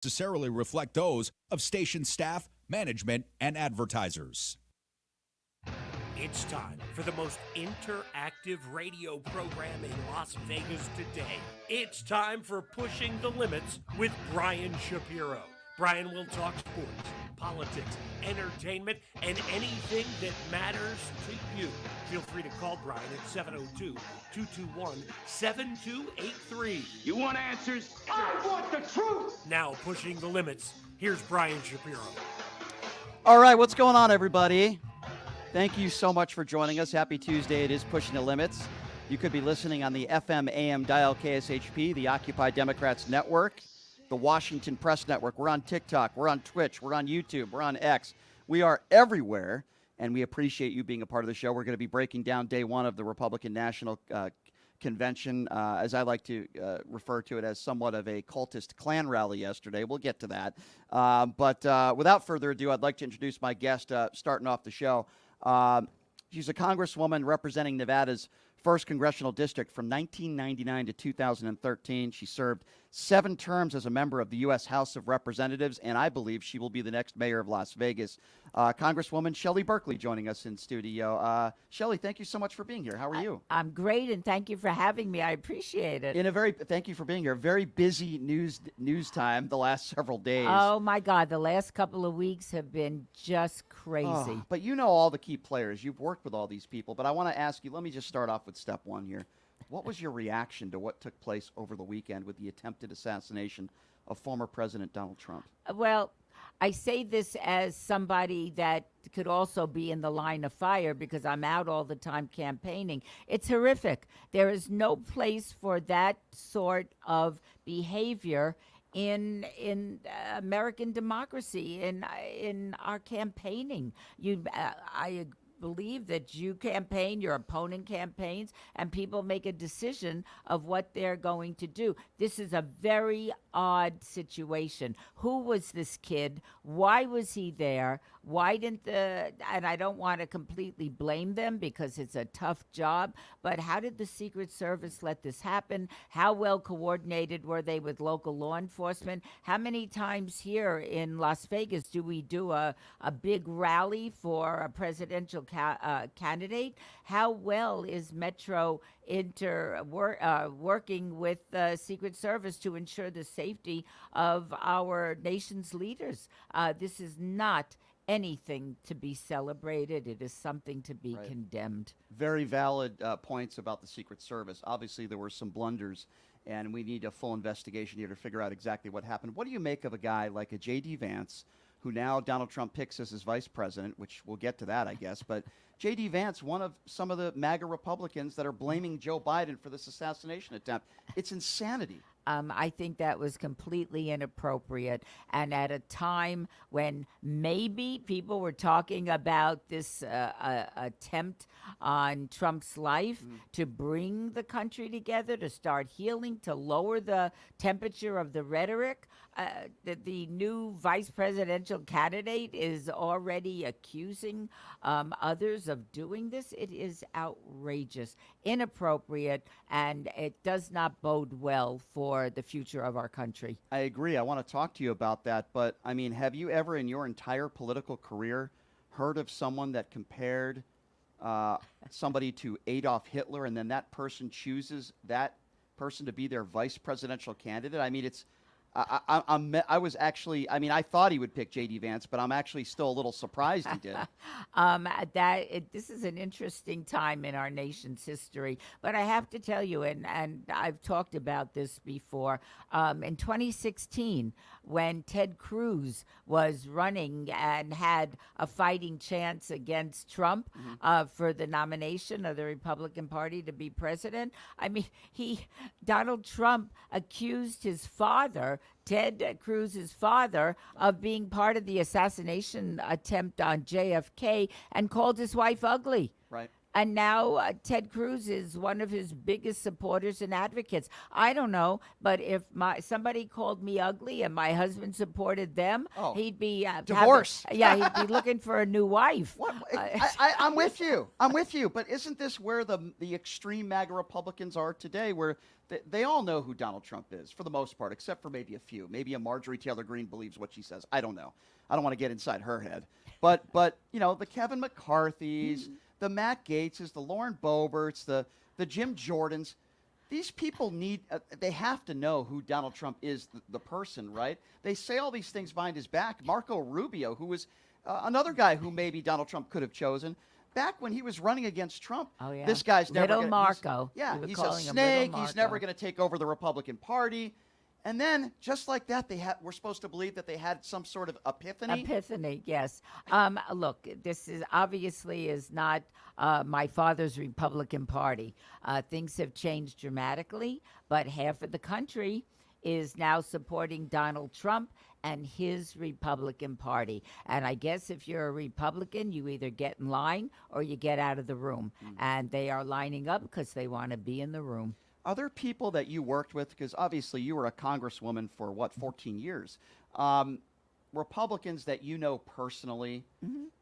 necessarily reflect those of station staff, management, and advertisers. It's time for the most interactive radio program in Las Vegas today. It's time for Pushing the Limits with Brian Shapiro. Brian will talk sports, politics, entertainment, and anything that matters to you. Feel free to call Brian at 702-221-7283. You want answers? I want the truth! Now, Pushing the Limits, here's Brian Shapiro. All right, what's going on, everybody? Thank you so much for joining us. Happy Tuesday. It is Pushing the Limits. You could be listening on the FM AM dial KSHP, the Occupy Democrats Network, the Washington Press Network. We're on TikTok. We're on Twitch. We're on YouTube. We're on X. We are everywhere, and we appreciate you being a part of the show. We're going to be breaking down day one of the Republican National Convention, as I like to refer to it as somewhat of a cultist Klan rally yesterday. We'll get to that. But without further ado, I'd like to introduce my guest starting off the show. She's a congresswoman representing Nevada's 1st Congressional District from 1999 to 2013. She served 7 terms as a member of the U.S. House of Representatives, and I believe she will be the next mayor of Las Vegas. Congresswoman Shelley Berkley joining us in studio. Shelley, thank you so much for being here. How are you? I'm great, and thank you for having me. I appreciate it. Thank you for being here. Very busy news time the last several days. Oh, my God. The last couple of weeks have been just crazy. Oh, but you know all the key players. You've worked with all these people. But I want to ask you, let me just start off with step one here. What was your reaction to what took place over the weekend with the attempted assassination of former President Donald Trump? Well, I say this as somebody that could also be in the line of fire because I'm out all the time campaigning. It's horrific. There is no place for that sort of behavior in American democracy, in our campaigning. I believe that you campaign, your opponent campaigns, and people make a decision of what they're going to do. This is a very odd situation. Who was this kid? Why was he there? Why didn't and I don't want to completely blame them because it's a tough job, but how did the Secret Service let this happen? How well coordinated were they with local law enforcement? How many times here in Las Vegas do we do a big rally for a presidential candidate? How well is Metro working with the Secret Service to ensure the safety of our nation's leaders? This is not anything to be celebrated. It is something to be condemned. Very valid points about the Secret Service. Obviously, there were some blunders, and we need a full investigation here to figure out exactly what happened. What do you make of a guy like a JD Vance, who now Donald Trump picks as his vice president, which we'll get to that, I guess, but JD Vance, one of some of the MAGA Republicans that are blaming Joe Biden for this assassination attempt. It's insanity. I think that was completely inappropriate. And at a time when maybe people were talking about this attempt on Trump's life to bring the country together, to start healing, to lower the temperature of the rhetoric, the new vice presidential candidate is already accusing others of doing this. It is outrageous, inappropriate, and it does not bode well for the future of our country. I agree. I want to talk to you about that. But, I mean, have you ever in your entire political career heard of someone that compared somebody to Adolf Hitler and then that person chooses that person to be their vice presidential candidate? I mean, it's I was actually, I mean, I thought he would pick JD Vance, but I'm actually still a little surprised he did. This is an interesting time in our nation's history. But I have to tell you, and I've talked about this before, in 2016, when Ted Cruz was running and had a fighting chance against Trump for the nomination of the Republican Party to be president, I mean, Donald Trump accused his father, Ted Cruz's father, of being part of the assassination attempt on JFK and called his wife ugly. Right. And now Ted Cruz is one of his biggest supporters and advocates. I don't know, but if somebody called me ugly and my husband supported them, he'd be divorced. He'd be looking for a new wife. What? I'm with you. I'm with you. But isn't this where the extreme MAGA Republicans are today, where they all know who Donald Trump is for the most part, except for maybe a few. Maybe a Marjorie Taylor Greene believes what she says. I don't know. I don't want to get inside her head. But the Kevin McCarthy's, the Matt Gaetzes, the Lauren Boeberts, the Jim Jordans, these people they have to know who Donald Trump is, the person, right? They say all these things behind his back. Marco Rubio, who was another guy who maybe Donald Trump could have chosen. Back when he was running against Trump, this guy's never Little Marco. He's a snake. He's never going to take over the Republican Party. And then, just like that, we're supposed to believe that they had some sort of epiphany. Epiphany, yes. Look, this is obviously not my father's Republican Party. Things have changed dramatically, but half of the country is now supporting Donald Trump and his Republican Party. And I guess if you're a Republican, you either get in line or you get out of the room. And they are lining up because they want to be in the room. Are there people that you worked with, because obviously you were a congresswoman for, 14 years, Republicans that you know personally,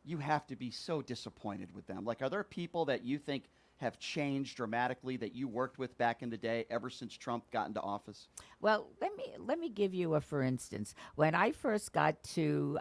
you have to be so disappointed with them. Like, are there people that you think have changed dramatically that you worked with back in the day ever since Trump got into office? Well, let me give you a for instance. When I first got to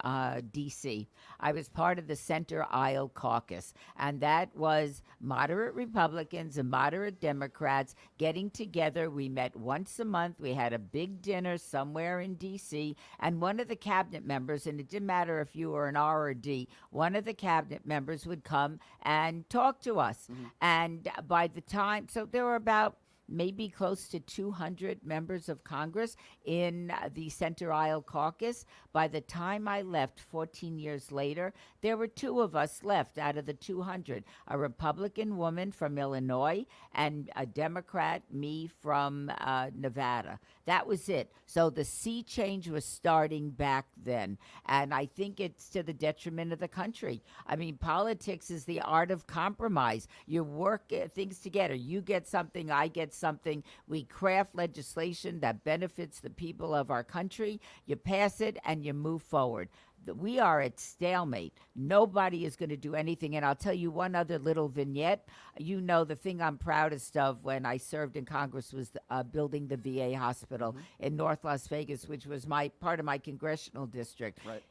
D.C., I was part of the Center Aisle Caucus, and that was moderate Republicans and moderate Democrats getting together. We met once a month. We had a big dinner somewhere in D.C., and one of the cabinet members, and it didn't matter if you were an R or D, one of the cabinet members would come and talk to us. And by the time, so there were about maybe close to 200 members of Congress in the Center Aisle Caucus. By the time I left 14 years later, there were 2 of us left out of the 200, a Republican woman from Illinois and a Democrat, me from Nevada. That was it. So the sea change was starting back then. And I think it's to the detriment of the country. I mean, politics is the art of compromise. You work things together. You get something, I get something. We craft legislation that benefits the people of our country. You pass it and you move forward. We are at stalemate. Nobody is going to do anything. And I'll tell you one other little vignette. You know, the thing I'm proudest of when I served in Congress was building the VA hospital in North Las Vegas, which was part of my congressional district. Right.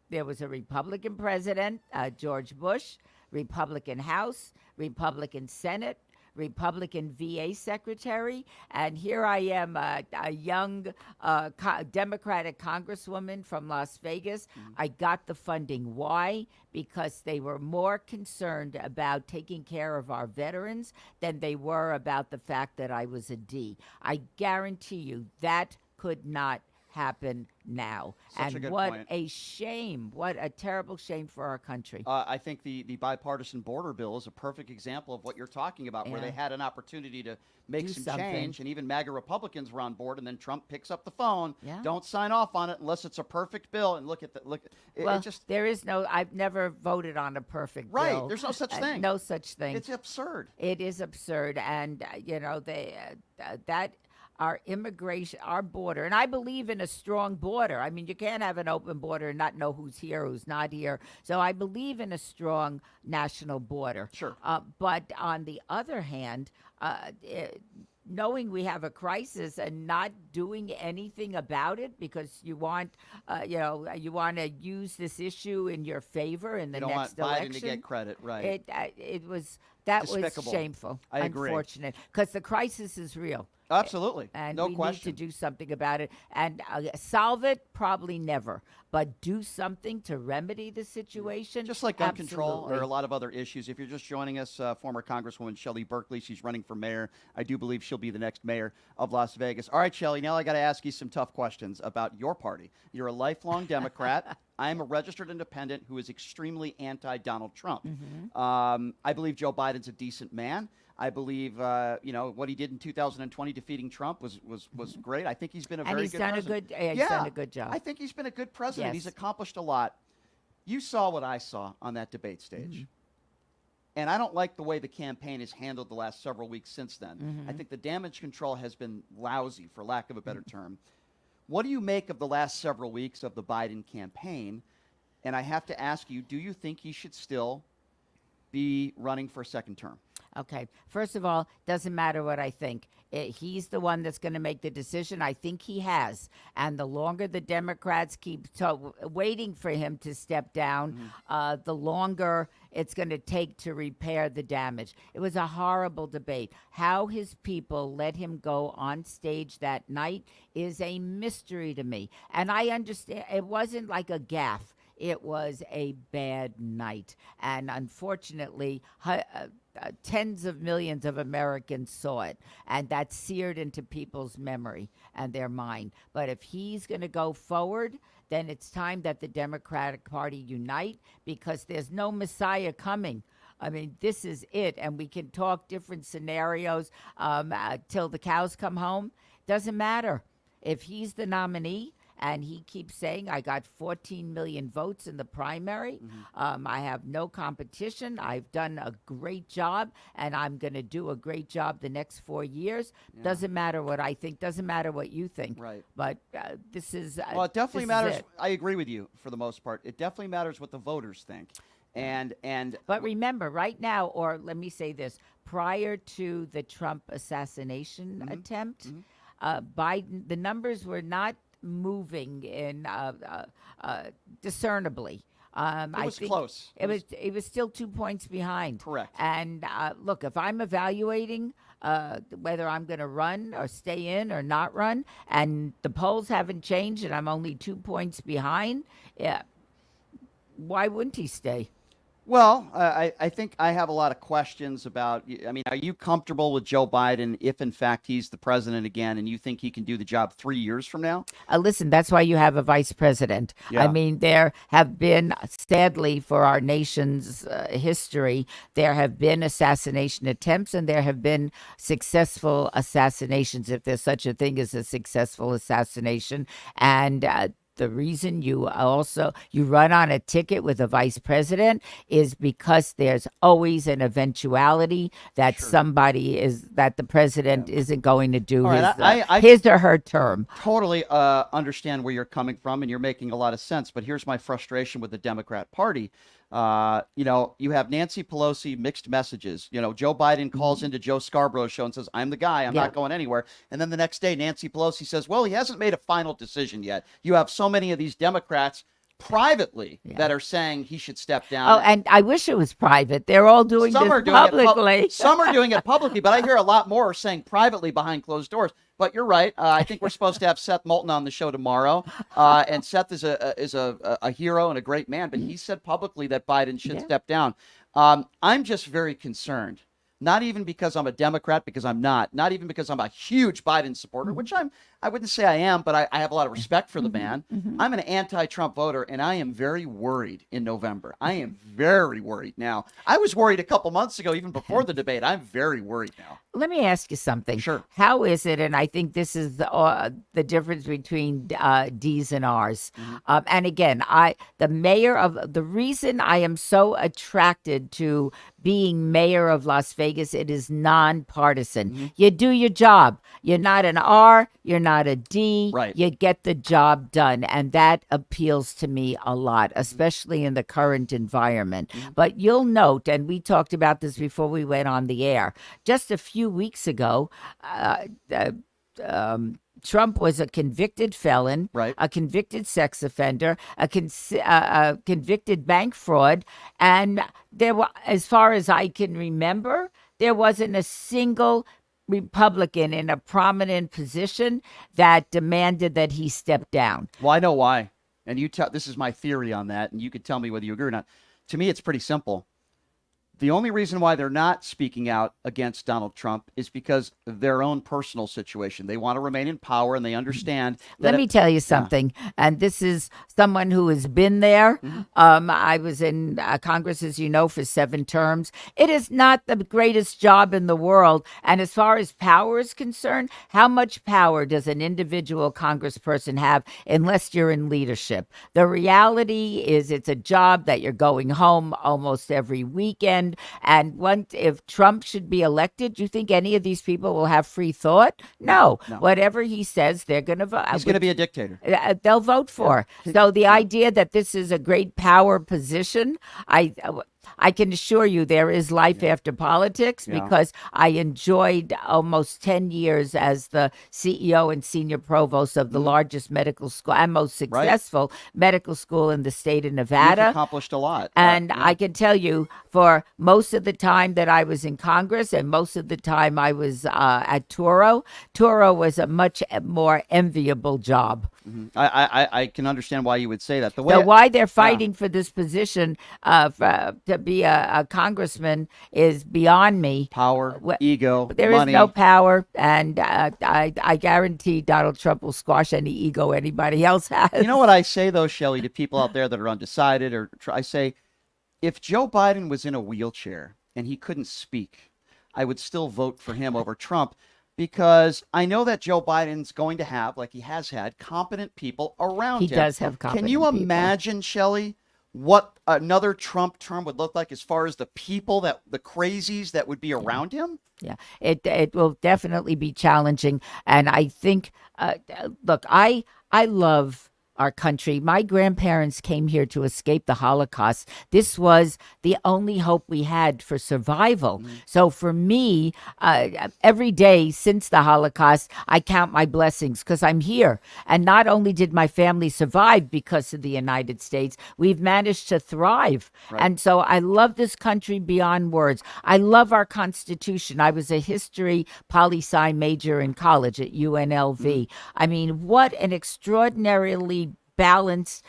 There was a Republican president, George Bush, Republican House, Republican Senate, Republican VA secretary, and here I am, a young Democratic congresswoman from Las Vegas. I got the funding. Why? Because they were more concerned about taking care of our veterans than they were about the fact that I was a D. I guarantee you that could not happen now. Such a good what point. a shame. What a terrible shame for our country. I think the bipartisan border bill is a perfect example of what you're talking about, where they had an opportunity to make Do some something. change, and even MAGA Republicans were on board, and then Trump picks up the phone. Yeah. Don't sign off on it unless it's a perfect bill. And look at Well, it just there is no, I've never voted on a perfect right. bill. There's no such thing. No such thing. It's absurd. It is absurd. And, that our immigration, our border, and I believe in a strong border. I mean, you can't have an open border and not know who's here, who's not here. So I believe in a strong national border. Sure. But on the other hand, knowing we have a crisis and not doing anything about it because you want, you want to use this issue in your favor in the You don't next want Biden election. to get credit, right? That Despicable. was shameful. I agree. Unfortunate, because the crisis is real. Absolutely. And no we question. need to do something about it. And solve it, probably never. But do something to remedy the situation. Just like gun control Absolutely. or a lot of other issues. If you're just joining us, former Congresswoman Shelley Berkeley, she's running for mayor. I do believe she'll be the next mayor of Las Vegas. All right, Shelley, now I got to ask you some tough questions about your party. You're a lifelong Democrat. I am a registered independent who is extremely anti-Donald Trump. I believe Joe Biden's a decent man. I believe, what he did in 2020 defeating Trump was great. I think he's been a very good president. He's done a good job. I think he's been a good president. Yes. He's accomplished a lot. You saw what I saw on that debate stage. And I don't like the way the campaign has handled the last several weeks since then. I think the damage control has been lousy, for lack of a better term. What do you make of the last several weeks of the Biden campaign? And I have to ask you, do you think he should still be running for a second term? Okay. First of all, doesn't matter what I think. He's the one that's going to make the decision. I think he has. And the longer the Democrats keep waiting for him to step down, the longer it's going to take to repair the damage. It was a horrible debate. How his people let him go on stage that night is a mystery to me. And I understand it wasn't like a gaffe. It was a bad night. And unfortunately, tens of millions of Americans saw it, and that's seared into people's memory and their mind. But if he's going to go forward, then it's time that the Democratic Party unite, because there's no Messiah coming. I mean, this is it, and we can talk different scenarios till the cows come home. Doesn't matter. If he's the nominee, and he keeps saying, I got 14 million votes in the primary. I have no competition. I've done a great job, and I'm going to do a great job the next 4 years. Doesn't matter what I think. Doesn't matter what you think. Right. But this is well, it definitely matters. I agree with you for the most part. It definitely matters what the voters think. But remember, right now, or let me say this, prior to the Trump assassination attempt, Biden, the numbers were not moving in discernibly. It was close. It was still 2 points behind. Correct. And look, if I'm evaluating whether I'm going to run or stay in or not run, and the polls haven't changed, and I'm only 2 points behind, why wouldn't he stay? Well, I think I have a lot of questions about, I mean, are you comfortable with Joe Biden if, in fact, he's the president again, and you think he can do the job 3 years from now? Listen, that's why you have a vice president. Yeah. I mean, there have been, sadly, for our nation's history, there have been assassination attempts, and there have been successful assassinations, if there's such a thing as a successful assassination. And the reason you run on a ticket with a vice president is because there's always an eventuality that the president isn't going to do his or her term. Totally understand where you're coming from, and you're making a lot of sense. But here's my frustration with the Democrat Party. You have Nancy Pelosi, mixed messages. Joe Biden calls into Joe Scarborough's show and says, I'm the guy. I'm not going anywhere. And then the next day, Nancy Pelosi says, well, he hasn't made a final decision yet. You have so many of these Democrats privately that are saying he should step down. Oh, and I wish it was private. They're all doing this publicly. Some are doing it publicly, but I hear a lot more saying privately behind closed doors. But you're right. I think we're supposed to have Seth Moulton on the show tomorrow. And Seth is a hero and a great man, but he said publicly that Biden should step down. I'm just very concerned. Not even because I'm a Democrat, because I'm not. Not even because I'm a huge Biden supporter, which I wouldn't say I am, but I have a lot of respect for the man. I'm an anti-Trump voter, and I am very worried in November. I am very worried now. I was worried a couple months ago, even before the debate. I'm very worried now. Let me ask you something. Sure. How is it, and I think this is the difference between D's and R's. And again, the reason I am so attracted to being mayor of Las Vegas, it is nonpartisan. You do your job. You're not an R, you're not a D. Right. You get the job done. And that appeals to me a lot, especially in the current environment. But you'll note, and we talked about this before we went on the air, just a few weeks ago, Trump was a convicted felon, a convicted sex offender, a convicted bank fraud, and as far as I can remember, there wasn't a single Republican in a prominent position that demanded that he step down. Well, I know why, and this is my theory on that, and you could tell me whether you agree or not. To me, it's pretty simple. The only reason why they're not speaking out against Donald Trump is because of their own personal situation. They want to remain in power, and they understand that. Let me tell you something, and this is someone who has been there. I was in Congress, as you know, for 7 terms. It is not the greatest job in the world. And as far as power is concerned, how much power does an individual congressperson have unless you're in leadership? The reality is it's a job that you're going home almost every weekend. And if Trump should be elected, do you think any of these people will have free thought? No. Whatever he says, they're going to vote. He's going to be a dictator. They'll vote for. So the idea that this is a great power position, I can assure you there is life after politics, because I enjoyed almost 10 years as the CEO and senior provost of the largest medical school and most successful medical school in the state of Nevada. You've accomplished a lot. And I can tell you, for most of the time that I was in Congress and most of the time I was at Turo was a much more enviable job. I can understand why you would say that. Why they're fighting for this position to be a congressman is beyond me. Power, ego, there money. Is no power, and I guarantee Donald Trump will squash any ego anybody else has. You know what I say, though, Shelley, to people out there that are undecided, I say, if Joe Biden was in a wheelchair and he couldn't speak, I would still vote for him over Trump, because I know that Joe Biden's going to have, like he has had, competent people around him. He does have competent Can you people. imagine, Shelley, what another Trump term would look like as far as the people, the crazies that would be around him? Yeah, it will definitely be challenging. And I think, look, I love our country. My grandparents came here to escape the Holocaust. This was the only hope we had for survival. So for me, every day since the Holocaust, I count my blessings because I'm here. And not only did my family survive because of the United States, we've managed to thrive. And so I love this country beyond words. I love our Constitution. I was a history poli-sci major in college at UNLV. I mean, what an extraordinarily balanced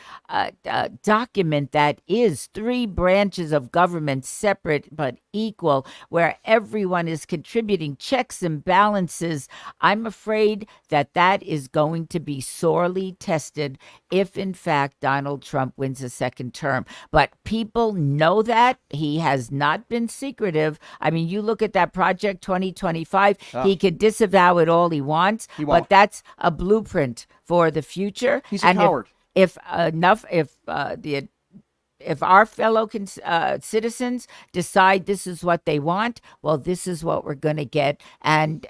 document that is. 3 branches of government, separate but equal, where everyone is contributing, checks and balances. I'm afraid that is going to be sorely tested if, in fact, Donald Trump wins a second term. But people know that. He has not been secretive. I mean, you look at that Project 2025, he can disavow it all he wants, but that's a blueprint for the future. He's a coward. If our fellow citizens decide this is what they want, well, this is what we're going to get, and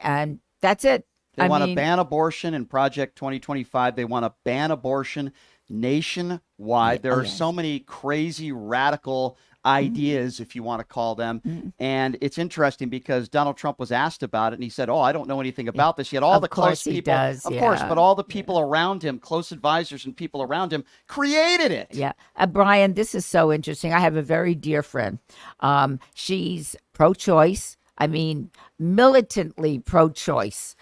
that's it. They want to ban abortion in Project 2025. They want to ban abortion nationwide. There are so many crazy, radical ideas, if you want to call them. And it's interesting because Donald Trump was asked about it, and he said, I don't know anything about this. Yet all the close people, of course, but all the people around him, close advisors and people around him, created it. Yeah. Brian, this is so interesting. I have a very dear friend. She's pro-choice. I mean, militantly pro-choice.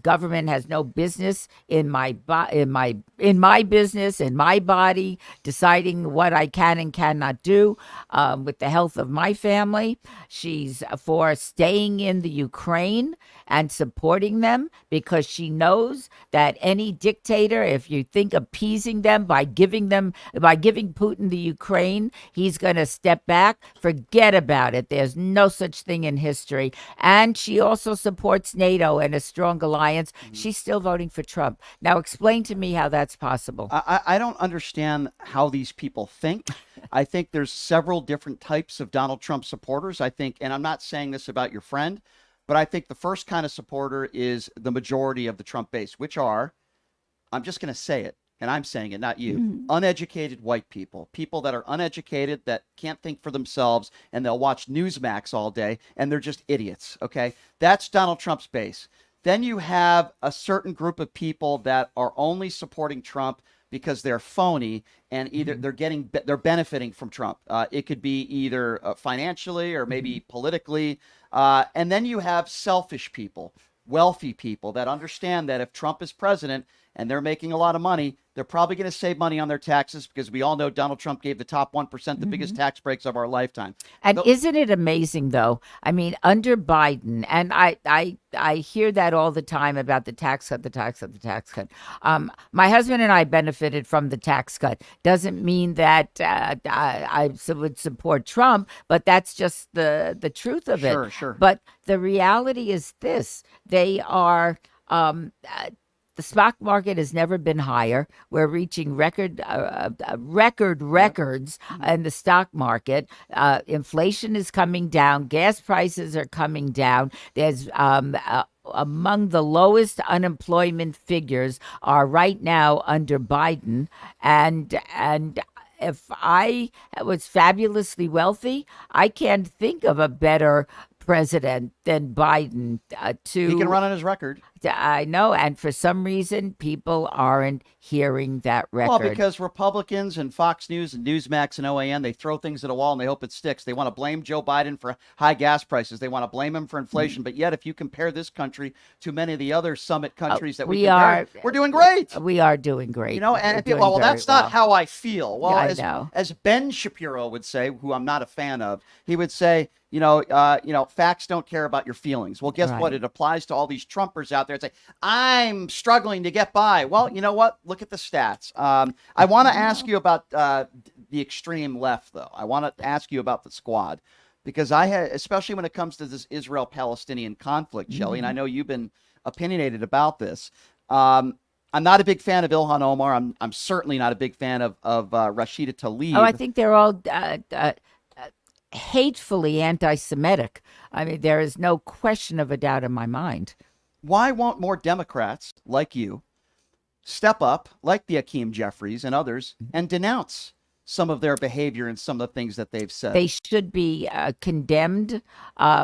Government has no business in my business, in my body, deciding what I can and cannot do with the health of my family. She's for staying in the Ukraine and supporting them because she knows that any dictator, if you think appeasing them by giving Putin the Ukraine, he's going to step back. Forget about it. There's no such thing in history. And she also supports NATO and a strong alliance. She's still voting for Trump. Now, explain to me how that's possible. I don't understand how these people think. I think there's several different types of Donald Trump supporters. I think, and I'm not saying this about your friend, but I think the first kind of supporter is the majority of the Trump base, which are, I'm just going to say it, and I'm saying it, not you, uneducated white people, people that are uneducated, that can't think for themselves, and they'll watch Newsmax all day, and they're just idiots, okay? That's Donald Trump's base. Then you have a certain group of people that are only supporting Trump because they're phony, and either they're benefiting from Trump. It could be either financially or maybe politically. And then you have selfish people, wealthy people that understand that if Trump is president and they're making a lot of money, They're probably going to save money on their taxes because we all know Donald Trump gave the top 1% the biggest tax breaks of our lifetime. And isn't it amazing, though? I mean, under Biden, and I hear that all the time about the tax cut, the tax cut, the tax cut. My husband and I benefited from the tax cut. Doesn't mean that I would support Trump, but that's just the truth of it. Sure. But the reality is this: they are. The stock market has never been higher. We're reaching records in the stock market. Inflation is coming down. Gas prices are coming down. There's among the lowest unemployment figures are right now under Biden, and if I was fabulously wealthy, I can't think of a better president than Biden He can run on his record. I know, and for some reason, people aren't hearing that record. Well, because Republicans and Fox News and Newsmax and OAN, they throw things at a wall and they hope it sticks. They want to blame Joe Biden for high gas prices. They want to blame him for inflation. But yet, if you compare this country to many of the other summit countries that we compare, we're doing great. We are doing great. You know, and people, well, that's not how I feel. Well, yeah, as Ben Shapiro would say, who I'm not a fan of, he would say, facts don't care about your feelings. Well, guess what? It applies to all these Trumpers out there and say, I'm struggling to get by. Well, you know what? Look at the stats. I want to ask you about the extreme left, though. I want to ask you about the squad, because especially when it comes to this Israel-Palestinian conflict, Shelley, and I know you've been opinionated about this. I'm not a big fan of Ilhan Omar. I'm certainly not a big fan of Rashida Tlaib. Oh, I think they're all hatefully anti-Semitic. I mean, there is no question of a doubt in my mind. Why won't more Democrats like you step up, like the Hakeem Jeffries and others, and denounce some of their behavior and some of the things that they've said? They should be condemned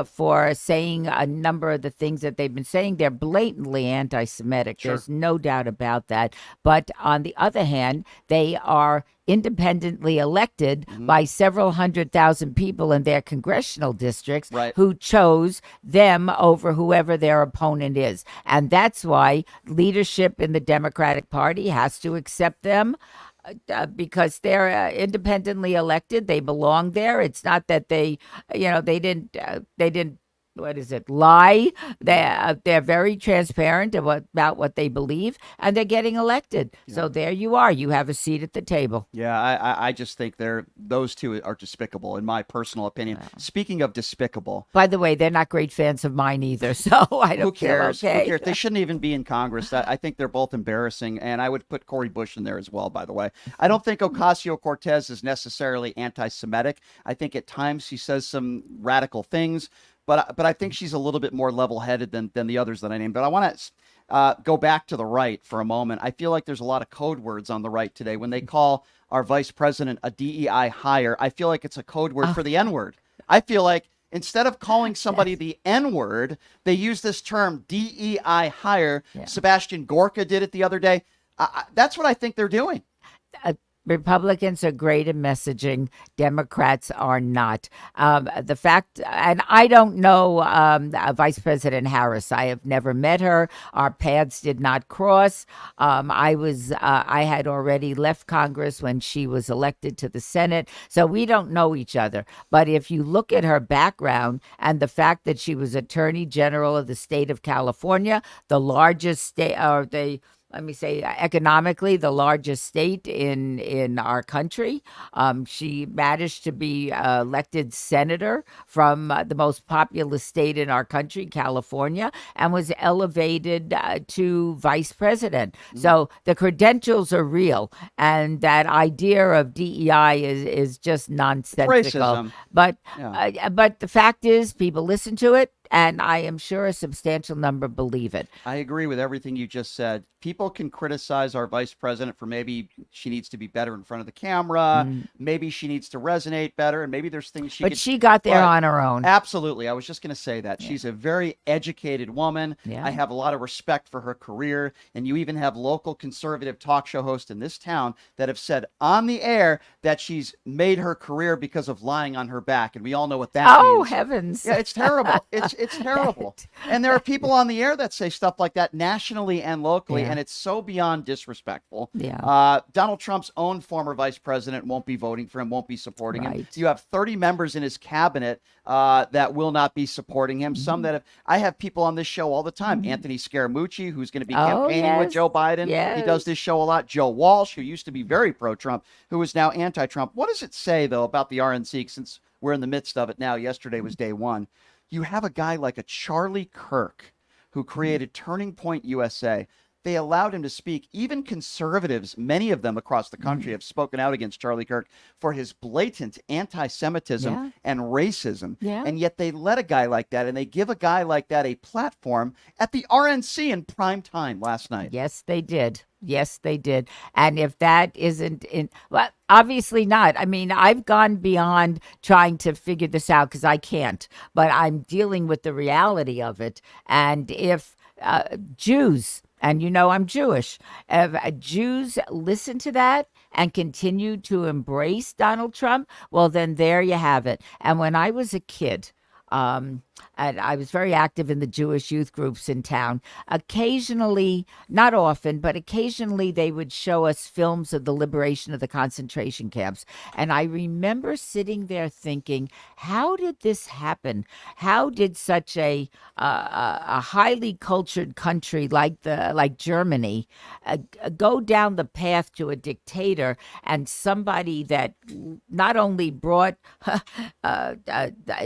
for saying a number of the things that they've been saying. They're blatantly anti-Semitic. Sure. There's no doubt about that. But on the other hand, they are independently elected by several 100,000 people in their congressional districts who chose them over whoever their opponent is. And that's why leadership in the Democratic Party has to accept them. Because they're independently elected, they belong there. It's not that they didn't lie. They're very transparent about what they believe, and they're getting elected. Yeah. So there you are. You have a seat at the table. Yeah, I just think those two are despicable, in my personal opinion. Yeah. Speaking of despicable, by the way, they're not great fans of mine either. So I don't care. Okay. Who cares? They shouldn't even be in Congress. I think they're both embarrassing, and I would put Cori Bush in there as well. By the way, I don't think Ocasio-Cortez is necessarily anti-Semitic. I think at times she says some radical things. But I think she's a little bit more level-headed than the others that I named. But I want to go back to the right for a moment. I feel like there's a lot of code words on the right today. When they call our vice president a DEI hire, I feel like it's a code word for the N-word. I feel like instead of calling somebody the N-word, they use this term DEI hire. Yeah. Sebastian Gorka did it the other day. That's what I think they're doing. Republicans are great at messaging. Democrats are not. The fact, and I don't know Vice President Harris. I have never met her. Our paths did not cross. I had already left Congress when she was elected to the Senate, so we don't know each other. But if you look at her background and the fact that she was Attorney General of the state of California, the largest state, economically, the largest state in our country. She managed to be elected senator from the most populous state in our country, California, and was elevated to vice president. Mm-hmm. So the credentials are real, and that idea of DEI is just nonsensical. Racism. But the fact is, people listen to it, and I am sure a substantial number believe it. I agree with everything you just said. People can criticize our vice president for maybe she needs to be better in front of the camera. Maybe she needs to resonate better. And maybe there's things she got there on her own. Absolutely. I was just going to say that. Yeah. She's a very educated woman. Yeah. I have a lot of respect for her career. And you even have local conservative talk show hosts in this town that have said on the air that she's made her career because of lying on her back. And we all know what that means. Oh, heavens. Yeah, it's terrible. it's terrible. And there are people on the air that say stuff like that nationally and locally, Yeah. and it's so beyond disrespectful. Yeah. Donald Trump's own former vice president won't be voting for him, won't be supporting him. Right. You have 30 members in his cabinet that will not be supporting him. Some that have, I have people on this show all the time. Anthony Scaramucci, who's going to be campaigning with Joe Biden. Yes. He does this show a lot. Joe Walsh, who used to be very pro-Trump, who is now anti-Trump. What does it say, though, about the RNC, since we're in the midst of it now? Yesterday was day one. You have a guy like a Charlie Kirk, who created Turning Point USA. They allowed him to speak. Even conservatives, many of them across the country, have spoken out against Charlie Kirk for his blatant anti-Semitism and racism. Yeah. And yet they let a guy like that, and they give a guy like that a platform at the RNC in prime time last night. Yes, they did. Yes, they did. And if that isn't in, well, obviously not. I mean, I've gone beyond trying to figure this out because I can't, but I'm dealing with the reality of it. And if Jews, and you know I'm Jewish, if Jews listen to that and continue to embrace Donald Trump, well, then there you have it. And when I was a kid, and I was very active in the Jewish youth groups in town. Occasionally, not often, but occasionally they would show us films of the liberation of the concentration camps. And I remember sitting there thinking, how did this happen? How did such a highly cultured country like Germany go down the path to a dictator, and somebody that not only brought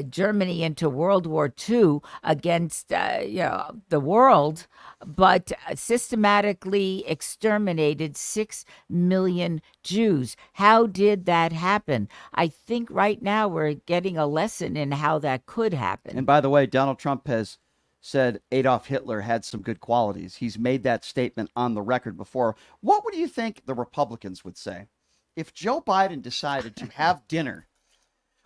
Germany into World War II against the world, but systematically exterminated 6 million Jews. How did that happen? I think right now we're getting a lesson in how that could happen. And by the way, Donald Trump has said Adolf Hitler had some good qualities. He's made that statement on the record before. What would you think the Republicans would say if Joe Biden decided to have dinner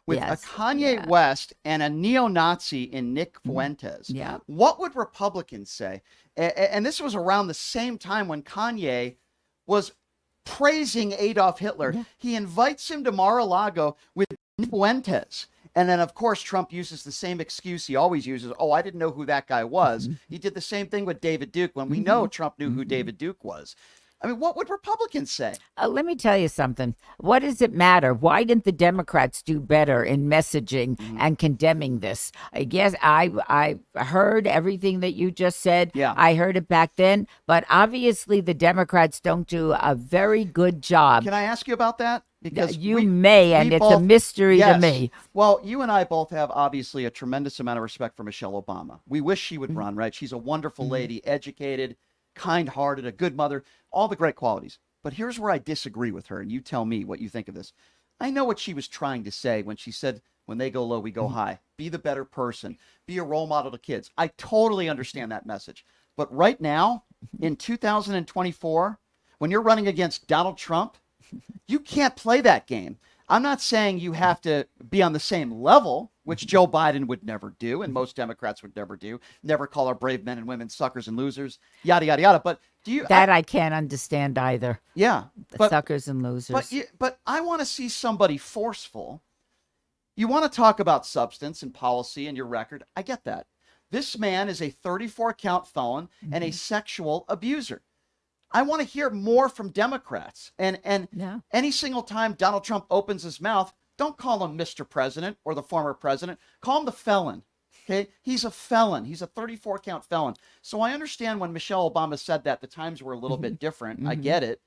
with a Kanye West and a neo-Nazi in Nick Fuentes? Yeah. What would Republicans say? And this was around the same time when Kanye was praising Adolf Hitler. Yeah. He invites him to Mar-a-Lago with Nick Fuentes. And then, of course, Trump uses the same excuse he always uses. Oh, I didn't know who that guy was. He did the same thing with David Duke when we know Trump knew who David Duke was. I mean, what would Republicans say? Let me tell you something. What does it matter? Why didn't the Democrats do better in messaging and condemning this? I guess I heard everything that you just said. Yeah. I heard it back then. But obviously, the Democrats don't do a very good job. Can I ask you about that? Because you may, and it's a mystery to me. Well, you and I both have obviously a tremendous amount of respect for Michelle Obama. We wish she would run, right? She's a wonderful lady, educated, kind-hearted, a good mother, all the great qualities. But here's where I disagree with her, and you tell me what you think of this. I know what she was trying to say when she said, when they go low, we go high. Be the better person. Be a role model to kids. I totally understand that message. But right now, in 2024, when you're running against Donald Trump, you can't play that game. I'm not saying you have to be on the same level, which Joe Biden would never do, and most Democrats would never do. Never call our brave men and women suckers and losers, yada, yada, yada. But do you... I can't understand either. Yeah. The suckers and losers. But I want to see somebody forceful. You want to talk about substance and policy and your record. I get that. This man is a 34-count felon and a sexual abuser. I want to hear more from Democrats. And any single time Donald Trump opens his mouth, don't call him Mr. President or the former president. Call him the felon. Okay? He's a felon. He's a 34-count felon. So I understand when Michelle Obama said that, the times were a little bit different. I get it.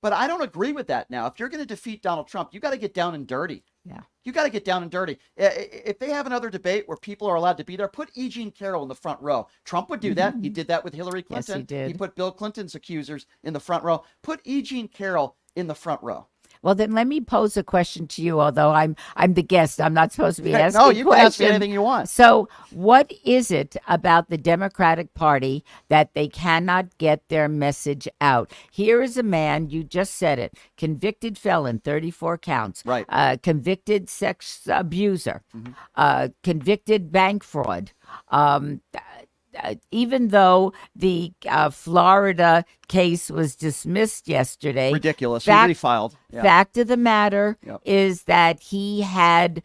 But I don't agree with that now. If you're going to defeat Donald Trump, you got to get down and dirty. Yeah. You got to get down and dirty. If they have another debate where people are allowed to be there, put E. Jean Carroll in the front row. Trump would do that. He did that with Hillary Clinton. Yes, he did. He put Bill Clinton's accusers in the front row. Put E. Jean Carroll in the front row. Well, then let me pose a question to you, although I'm the guest. I'm not supposed to be asking No, you can ask me questions. anything you want. So what is it about the Democratic Party that they cannot get their message out? Here is a man, you just said it, convicted felon, 34 counts, Right. Convicted sex abuser, convicted bank fraud. Even though the Florida case was dismissed yesterday. Ridiculous. Fact- He refiled. Yeah. Fact of the matter Yep. is that he had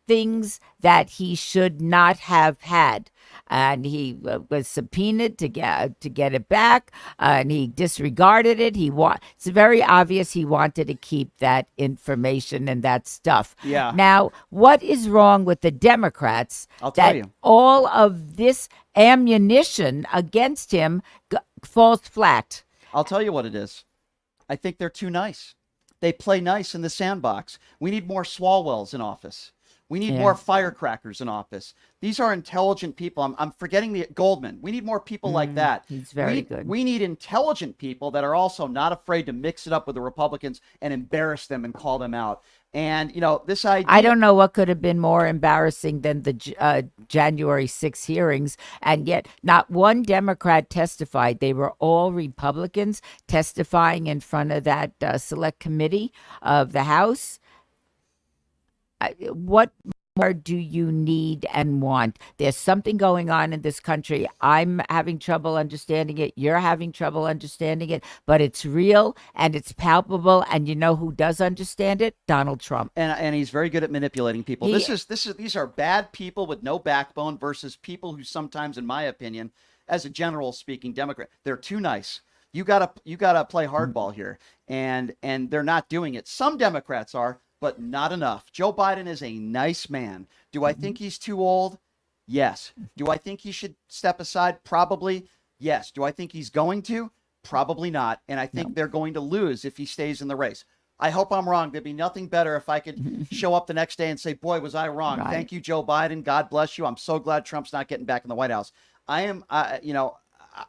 things that he should not have had. And he was subpoenaed to get it back, and he disregarded it. It's very obvious he wanted to keep that information and that stuff. Yeah. Now, what is wrong with the Democrats I'll tell that you. all of this ammunition against him falls flat? I'll tell you what it is. I think they're too nice. They play nice in the sandbox. We need more Swalwells in office. We need more firecrackers in office. These are intelligent people. I'm forgetting the Goldman. We need more people like that. He's very good. We need intelligent people that are also not afraid to mix it up with the Republicans and embarrass them and call them out. And, this idea. I don't know what could have been more embarrassing than the January 6 hearings. And yet not one Democrat testified. They were all Republicans testifying in front of that select committee of the House. What more do you need and want? There's something going on in this country. I'm having trouble understanding it. You're having trouble understanding it, but it's real and it's palpable. And you know who does understand it? Donald Trump. And he's very good at manipulating people. These are bad people with no backbone versus people who sometimes, in my opinion, as a general speaking Democrat, they're too nice. You gotta play hardball here, and they're not doing it. Some Democrats are, but not enough. Joe Biden is a nice man. Do I think he's too old? Yes. Do I think he should step aside? Probably. Yes. Do I think he's going to? Probably not. And I think they're going to lose if he stays in the race. I hope I'm wrong. There'd be nothing better if I could show up the next day and say, boy, was I wrong. Right. Thank you, Joe Biden. God bless you. I'm so glad Trump's not getting back in the White House.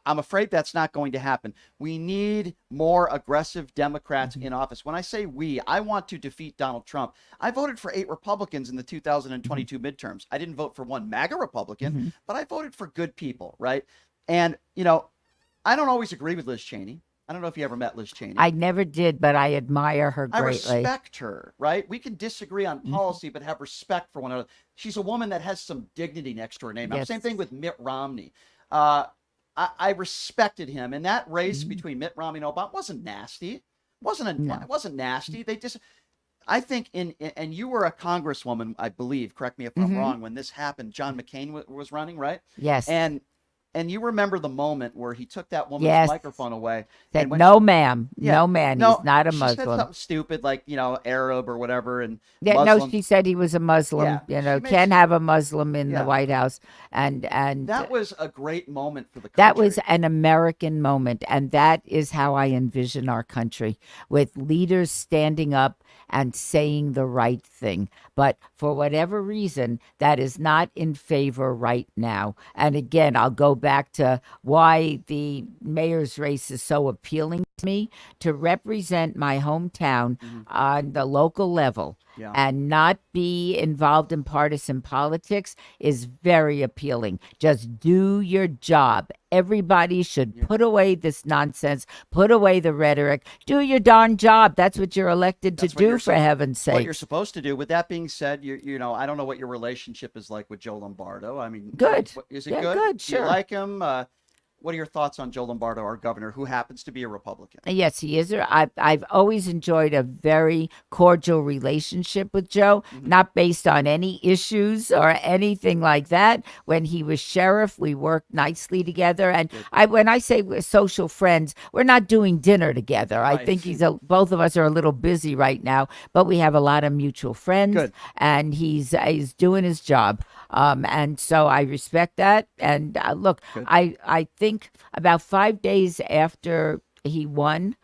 I'm afraid that's not going to happen. We need more aggressive Democrats in office. When I say we, I want to defeat Donald Trump. I voted for 8 Republicans in the 2022 midterms. I didn't vote for one MAGA Republican, but I voted for good people, right? And, I don't always agree with Liz Cheney. I don't know if you ever met Liz Cheney. I never did, but I admire her greatly. I respect her, right? We can disagree on policy, but have respect for one another. She's a woman that has some dignity next to her name. Yes. Same thing with Mitt Romney. I respected him, and that race between Mitt Romney and Obama wasn't nasty. It wasn't nasty. I think and you were a congresswoman, I believe. Correct me if I'm wrong. When this happened, John McCain was running, right? Yes. And you remember the moment where he took that woman's microphone away. Said, no, ma'am. No, man. No, he's not a Muslim. She said something stupid like, Arab or whatever. And no, she said he was a Muslim. Can't have a Muslim in the White House. And that was a great moment for the country. That was an American moment. And that is how I envision our country, with leaders standing up and saying the right thing. But for whatever reason, that is not in favor right now. And again, I'll go back to why the mayor's race is so appealing to me. To represent my hometown on the local level and not be involved in partisan politics is very appealing. Just do your job. Everybody should put away this nonsense, put away the rhetoric, do your darn job. That's what you're elected to do, for heaven's sake. What you're supposed to do. With that being said, I don't know what your relationship is like with Joe Lombardo. I mean, good. Is it good? Good, sure. Do you like him? What are your thoughts on Joe Lombardo, our governor, who happens to be a Republican? Yes, he is. I've always enjoyed a very cordial relationship with Joe, not based on any issues or anything like that. When he was sheriff, we worked nicely together. And when I say we're social friends, we're not doing dinner together. Right. I think both of us are a little busy right now, but we have a lot of mutual friends. Good. And he's doing his job. And so I respect that. And look, I think about 5 days after he won,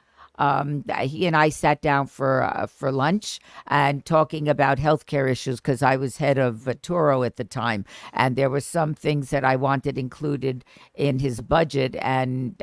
he and I sat down for lunch and talking about healthcare issues, because I was head of Turo at the time, and there were some things that I wanted included in his budget and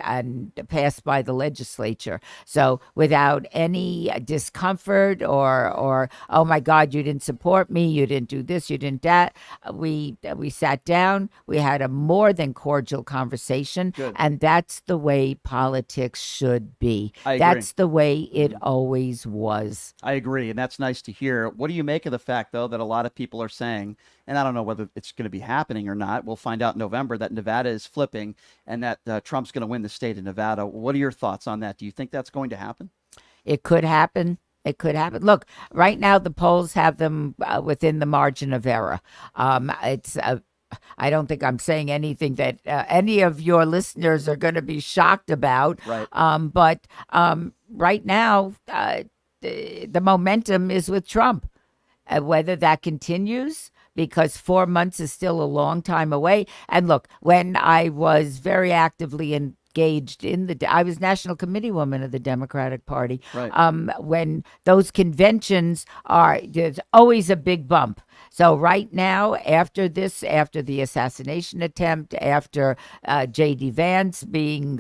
passed by the legislature. So without any discomfort or oh my God, you didn't support me, you didn't do this, you didn't that, we sat down, we had a more than cordial conversation. Good. And that's the way politics should be. I agree. That's the way it always was. I agree, and that's nice to hear. What do you make of the fact, though, that a lot of people are saying, and I don't know whether it's going to be happening or not, we'll find out in November, that Nevada is flipping and that Trump's going to win the state of Nevada. What are your thoughts on that? Do you think that's going to happen? It could happen. It could happen. Look, right now the polls have them within the margin of error. It's. I don't think I'm saying anything that any of your listeners are going to be shocked about. Right. But right now, the momentum is with Trump. Whether that continues, because 4 months is still a long time away. And look, when I was very actively engaged in I was national committee woman of the Democratic Party. Right. When those conventions there's always a big bump. So right now, after the assassination attempt, after JD Vance being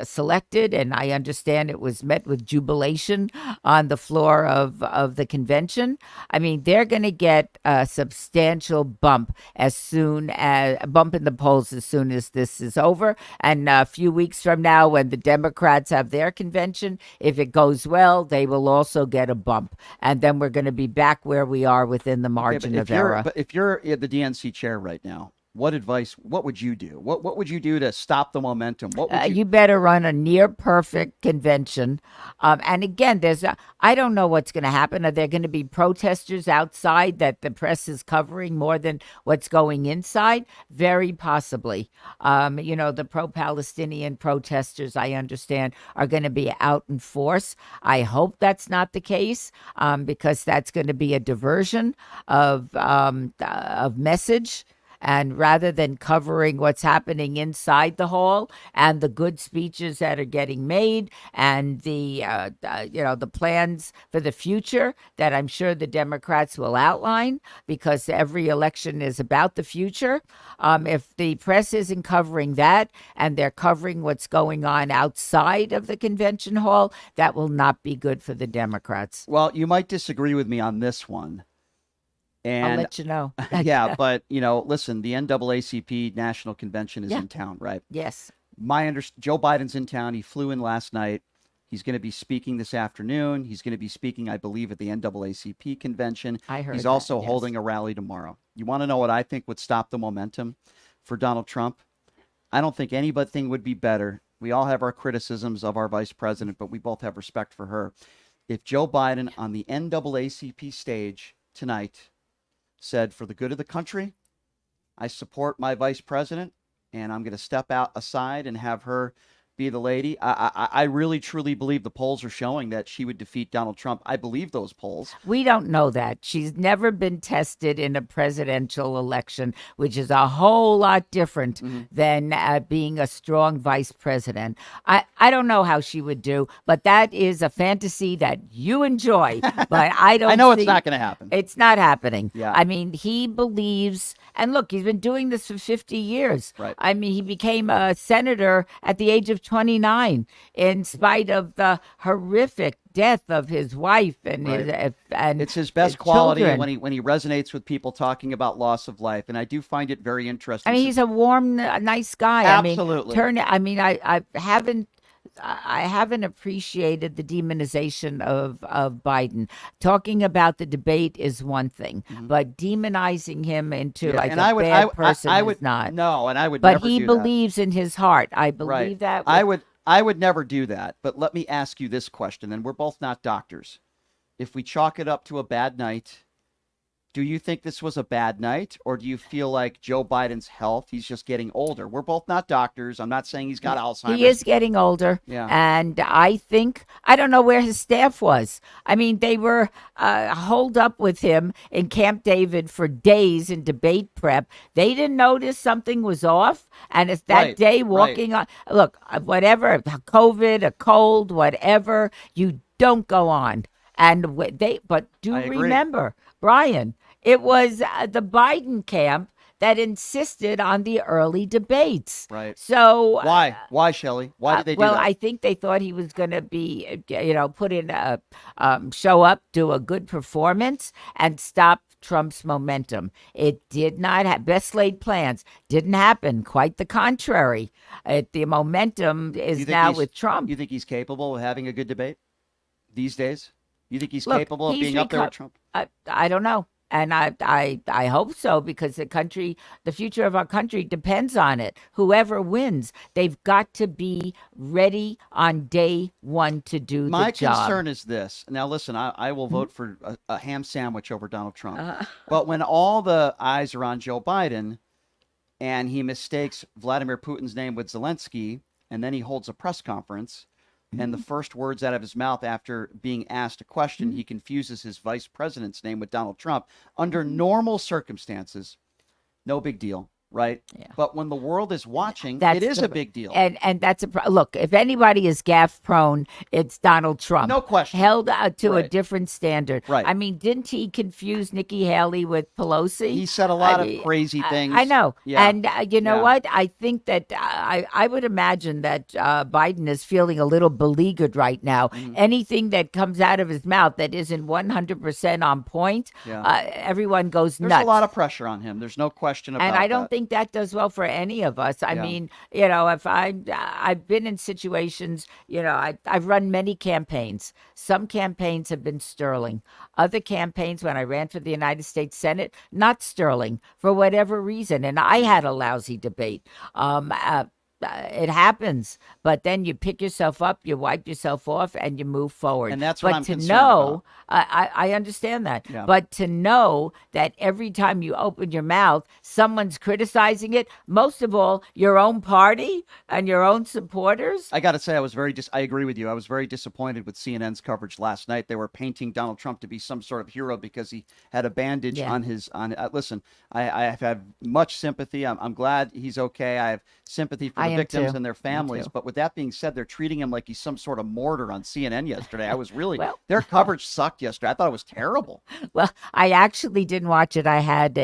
selected, and I understand it was met with jubilation on the floor of the convention, I mean, they're going to get a substantial bump in the polls as soon as this is over. And a few weeks from now, when the Democrats have their convention, if it goes well, they will also get a bump. And then we're going to be back where we are within the margin of error. But if you're at the DNC chair right now, what would you do? What would you do to stop the momentum? What would you better run a near perfect convention. And again, I don't know what's going to happen. Are there going to be protesters outside that the press is covering more than what's going inside? Very possibly. The pro-Palestinian protesters, I understand, are going to be out in force. I hope that's not the case, because that's going to be a diversion of message. And rather than covering what's happening inside the hall and the good speeches that are getting made and the plans for the future that I'm sure the Democrats will outline, because every election is about the future. If the press isn't covering that and they're covering what's going on outside of the convention hall, that will not be good for the Democrats. Well, you might disagree with me on this one. And I'll let you know. Yeah, but listen, the NAACP National Convention is in town, right? Yes. Joe Biden's in town. He flew in last night. He's going to be speaking this afternoon. He's going to be speaking, I believe, at the NAACP convention. I heard He's also yes. holding a rally tomorrow. You want to know what I think would stop the momentum for Donald Trump? I don't think anything would be better. We all have our criticisms of our vice president, but we both have respect for her. If Joe Biden on the NAACP stage tonight said, for the good of the country, I support my vice president, and I'm going to step aside and have her be the lady. I really, truly believe the polls are showing that she would defeat Donald Trump. I believe those polls. We don't know that. She's never been tested in a presidential election, which is a whole lot different than being a strong vice president. I don't know how she would do, but that is a fantasy that you enjoy. But I don't I know it's not going to happen. It's not happening. Yeah. I mean, he believes, and look, he's been doing this for 50 years. Right. I mean, he became a senator at the age of 29, in spite of the horrific death of his wife and it's his best quality children. when he resonates with people talking about loss of life, and I do find it very interesting. I mean, he's a warm, nice guy. Absolutely. I haven't appreciated the demonization of Biden. Talking about the debate is one thing, but demonizing him into a bad person is not. No, and I would But never he do believes in his heart. I believe Right. that. I would never do that. But let me ask you this question, and we're both not doctors. If we chalk it up to a bad night, do you think this was a bad night, or do you feel like Joe Biden's health, he's just getting older? We're both not doctors. I'm not saying he's got Alzheimer's. He is getting older. Yeah. And I don't know where his staff was. I mean, they were holed up with him in Camp David for days in debate prep. They didn't notice something was off. And it's that day walking on. Look, whatever, COVID, a cold, whatever, you don't go on. And but do remember, Brian, it was the Biden camp that insisted on the early debates. Right. So why, Shelley? Why did they do that? that? Well, I think they thought he was going to be, put in show up, do a good performance, and stop Trump's momentum. It did not have best laid plans. Didn't happen. Quite the contrary. The momentum is now with Trump. You think he's capable of having a good debate these days? You think he's capable of being up there with Trump? I don't know. And I hope so, because the future of our country depends on it. Whoever wins, they've got to be ready on day one to do My the job. concern is this. Now, listen, I will vote for a ham sandwich over Donald Trump. Uh, But when all the eyes are on Joe Biden and he mistakes Vladimir Putin's name with Zelensky, and then he holds a press conference, and the first words out of his mouth after being asked a question, he confuses his vice president's name with Donald Trump. Under normal circumstances, no big deal, right? Yeah. But when the world is watching, That's it is the- a big deal. And that's look. If anybody is gaffe prone, it's Donald Trump. No question. Held to a Right. different standard. Right. I mean, didn't he confuse Nikki Haley with Pelosi? He said a lot of crazy things. I know. Yeah. And you know Yeah. what? I think that I would imagine that Biden is feeling a little beleaguered right now. Mm-hmm. Anything that comes out of his mouth that isn't 100% on point, Yeah. everyone goes There's nuts. a lot of pressure on him. There's no question about And I don't that. think that does well for any of us. I Yeah. mean, you know, if I've been in situations, you know, I've run many campaigns. Some campaigns have been sterling. Other campaigns, when I ran for the United States Senate, not sterling for whatever reason. And I had a lousy debate. It happens, but then you pick yourself up, you wipe yourself off, and you move forward. And that's what but I'm to concerned know, I understand that. Yeah. But to know that every time you open your mouth, someone's criticizing it, most of all, your own party and your own supporters. I got to say, I agree with you. I was very disappointed with CNN's coverage last night. They were painting Donald Trump to be some sort of hero because he had a bandage Yeah. on his, listen, I have had much sympathy. I'm glad he's okay. I have sympathy for I the am victims too. and their families. too. But with that being said, they're treating him like he's some sort of martyr on CNN yesterday. I was really, Well- their coverage sucked yesterday. I thought it was terrible. Well, I actually didn't watch it. I had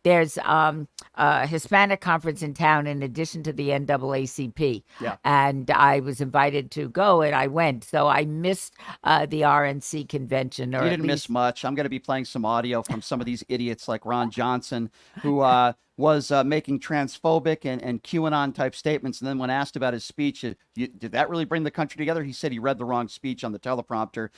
there's a Hispanic conference in town in addition to the NAACP. Yeah. And I was invited to go, and I went. So I missed the RNC convention. Or You at didn't miss least- much. I'm going to be playing some audio from some of these idiots like Ron Johnson, who was making transphobic and QAnon type statements. And then when asked about his speech, did that really bring the country together? He said he read the wrong speech on the teleprompter.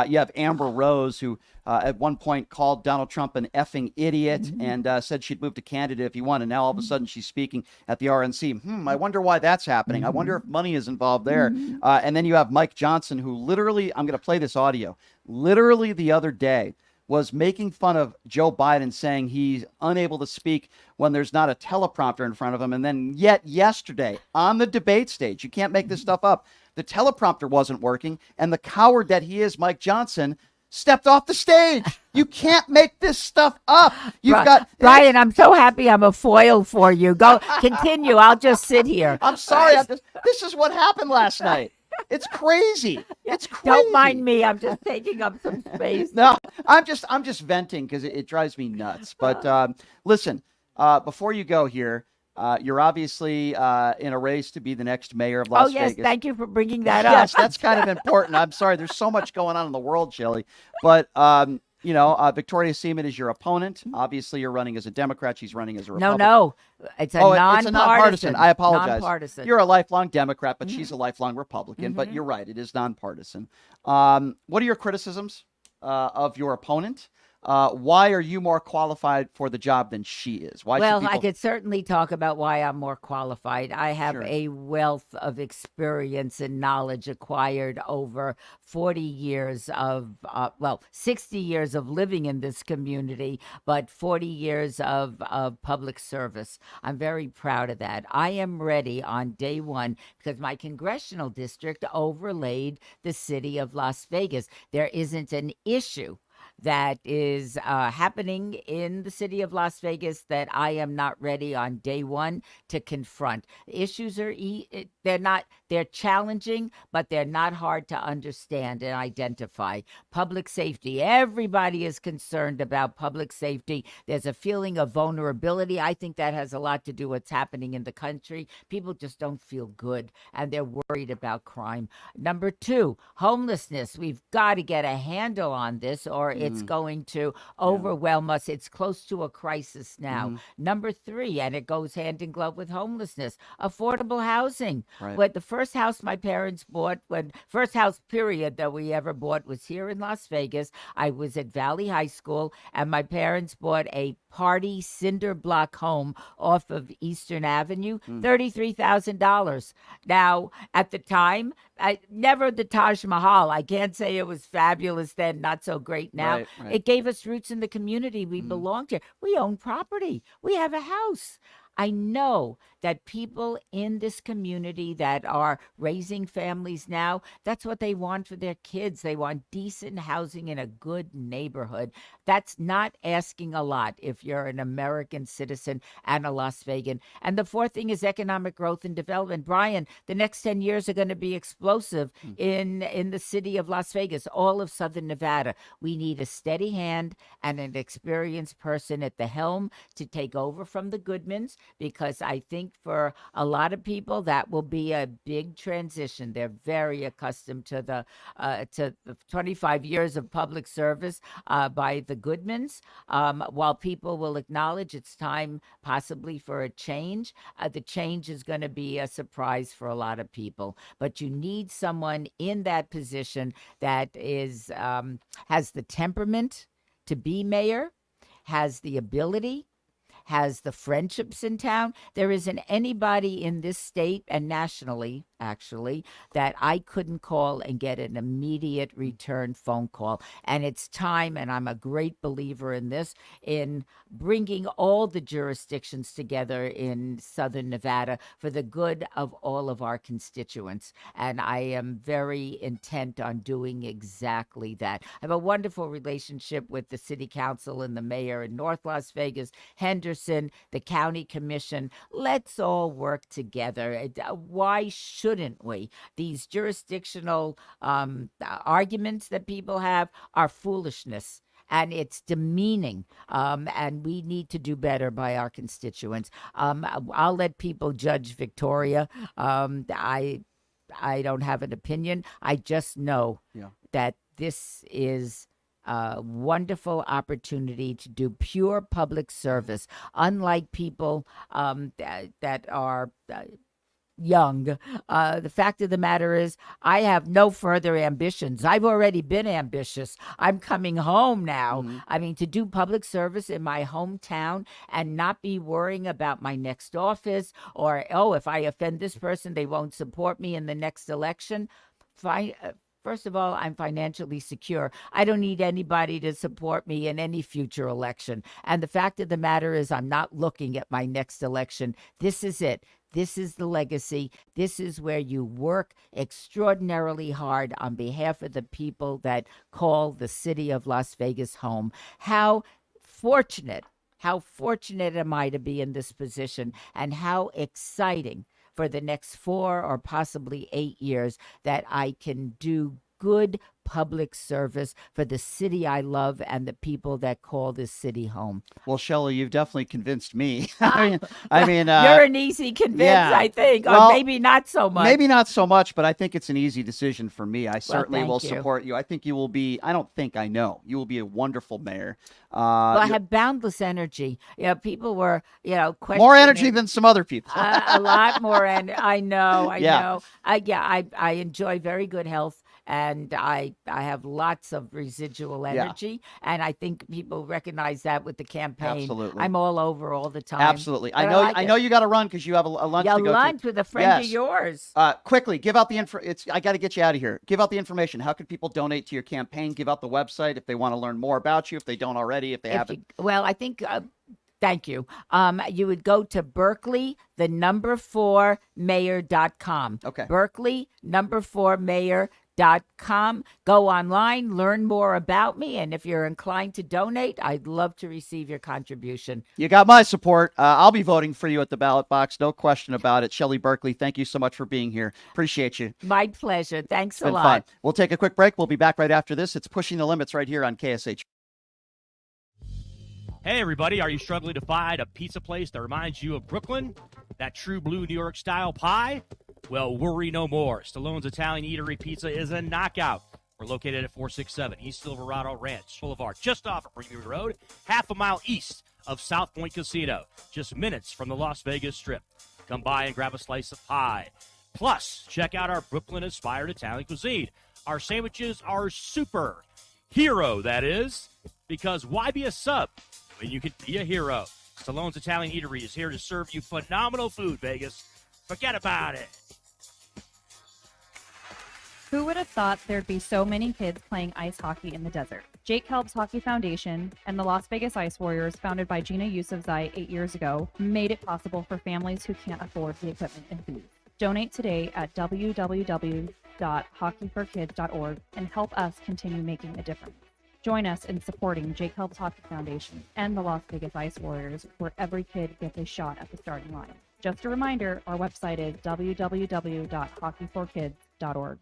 You have Amber Rose, who at one point called Donald Trump an effing idiot and said she'd move to Canada if he won. And now all of a sudden she's speaking at the RNC. I wonder why that's happening. I wonder if money is involved there. And then you have Mike Johnson, who literally, I'm going to play this audio, literally the other day was making fun of Joe Biden, saying he's unable to speak when there's not a teleprompter in front of him. And then yet yesterday on the debate stage, you can't make this stuff up, the teleprompter wasn't working. And the coward that he is, Mike Johnson, stepped off the stage. You can't make this stuff up. You've got Brian, I'm so happy I'm a foil for you. Go continue. I'll just sit here. I'm sorry. This is what happened last night. It's crazy. It's crazy. Don't mind me. I'm just taking up some space. No, I'm just venting because it drives me nuts. But listen, before you go here, you're obviously in a race to be the next mayor of Las yes, Vegas. thank you for bringing that up. Yes, that's kind of important. I'm sorry. There's so much going on in the world, Shelley. But, Victoria Seaman is your opponent. Obviously, you're running as a Democrat. She's running as a Republican. No, it's a nonpartisan. It's a nonpartisan. I apologize. Nonpartisan. You're a lifelong Democrat, but she's a lifelong Republican. But you're right. It is nonpartisan. What are your criticisms of your opponent? Why are you more qualified for the job than she is? Why? Well, should people... I could certainly talk about why I'm more qualified. I have Sure. a wealth of experience and knowledge acquired over 40 years of, 60 years of living in this community, but 40 years of public service. I'm very proud of that. I am ready on day one because my congressional district overlaid the city of Las Vegas. There isn't an issue that is happening in the city of Las Vegas that I am not ready on day one to confront. Issues are they're challenging, but they're not hard to understand and identify. Public safety, everybody is concerned about public safety. There's a feeling of vulnerability. I think that has a lot to do with what's happening in the country. People just don't feel good and they're worried about crime. Number two, homelessness. We've got to get a handle on this or it's going to overwhelm us. It's close to a crisis now. Number 3, and it goes hand in glove with homelessness, affordable housing. Right. When the first house my parents bought, first house period that we ever bought was here in Las Vegas. I was at Valley High School, and my parents bought a party cinder block home off of Eastern Avenue, $33,000. Now, at the time, never the Taj Mahal. I can't say it was fabulous then, not so great now. Right. It gave us roots in the community. We belonged here. We own property. We have a house. I know that people in this community that are raising families now, that's what they want for their kids. They want decent housing in a good neighborhood. That's not asking a lot if you're an American citizen and a Las Vegan. And the 4th thing is economic growth and development. Brian, the next 10 years are going to be explosive in the city of Las Vegas, all of Southern Nevada. We need a steady hand and an experienced person at the helm to take over from the Goodmans, because I think for a lot of people that will be a big transition. They're very accustomed to the 25 years of public service by the Goodmans. While people will acknowledge it's time possibly for a change, the change is going to be a surprise for a lot of people. But you need someone in that position that is has the temperament to be mayor, has the ability, has the friendships in town. There isn't anybody in this state and nationally, actually, that I couldn't call and get an immediate return phone call. And it's time, and I'm a great believer in this, in bringing all the jurisdictions together in Southern Nevada for the good of all of our constituents. And I am very intent on doing exactly that. I have a wonderful relationship with the city council and the mayor in North Las Vegas, Henderson, the county commission. Let's all work together. Why shouldn't we? These jurisdictional arguments that people have are foolishness. And it's demeaning, and we need to do better by our constituents. I'll let people judge Victoria. I don't have an opinion. I just know that this is a wonderful opportunity to do pure public service, unlike people that are young. The fact of the matter is, I have no further ambitions. I've already been ambitious. I'm coming home now. I mean, to do public service in my hometown and not be worrying about my next office or, if I offend this person, they won't support me in the next election. First of all, I'm financially secure. I don't need anybody to support me in any future election. And the fact of the matter is, I'm not looking at my next election. This is it. This is the legacy. This is where you work extraordinarily hard on behalf of the people that call the city of Las Vegas home. How fortunate am I to be in this position, and how exciting for the next 4 or possibly 8 years that I can do good public service for the city I love and the people that call this city home. Well, Shelley, you've definitely convinced me. I mean, you're an easy convince, I think, well, or maybe not so much. Maybe not so much, but I think it's an easy decision for me. I certainly will you. support you. I think you will be. I don't think I know you will be a wonderful mayor. Well, I have boundless energy. People were, questioning. More energy than some other people. A lot more, and I know. I enjoy very good health. And I have lots of residual energy, and I think people recognize that with the campaign. Absolutely. I'm all over all the time. Absolutely. I know you got to run because you have a lunch to go to. Lunch with a friend of yours. Quickly, give out the info. I got to get you out of here. Give out the information. How can people donate to your campaign? Give out the website if they want to learn more about you, if they don't already, if they haven't. I think... Thank you. You would go to Berkeley, 4mayor.com. Okay. Berkeley, 4mayor.com. Go online, learn more about me, and if you're inclined to donate, I'd love to receive your contribution. You got my support. I'll be voting for you at the ballot box, no question about it. Shelley Berkeley, thank you so much for being here. Appreciate you. My pleasure. Thanks a lot. Fun. We'll take a quick break. We'll be back right after this. It's Pushing the Limits right here on KSH. Hey, everybody, are you struggling to find a pizza place that reminds you of Brooklyn? That true blue New York-style pie? Well, worry no more. Stallone's Italian Eatery Pizza is a knockout. We're located at 467 East Silverado Ranch Boulevard, just off of Preview Road, half a mile east of South Point Casino, just minutes from the Las Vegas Strip. Come by and grab a slice of pie. Plus, check out our Brooklyn-inspired Italian cuisine. Our sandwiches are super hero, that is, because why be a sub when you could be a hero? Stallone's Italian Eatery is here to serve you phenomenal food, Vegas. Forget about it. Who would have thought there'd be so many kids playing ice hockey in the desert? Jake Helps Hockey Foundation and the Las Vegas Ice Warriors, founded by Gina Yusufzai 8 years ago, made it possible for families who can't afford the equipment and fees. Donate today at www.hockeyforkids.org and help us continue making a difference. Join us in supporting Jake Helps Hockey Foundation and the Las Vegas Ice Warriors, where every kid gets a shot at the starting line. Just a reminder, our website is www.hockeyforkids.org.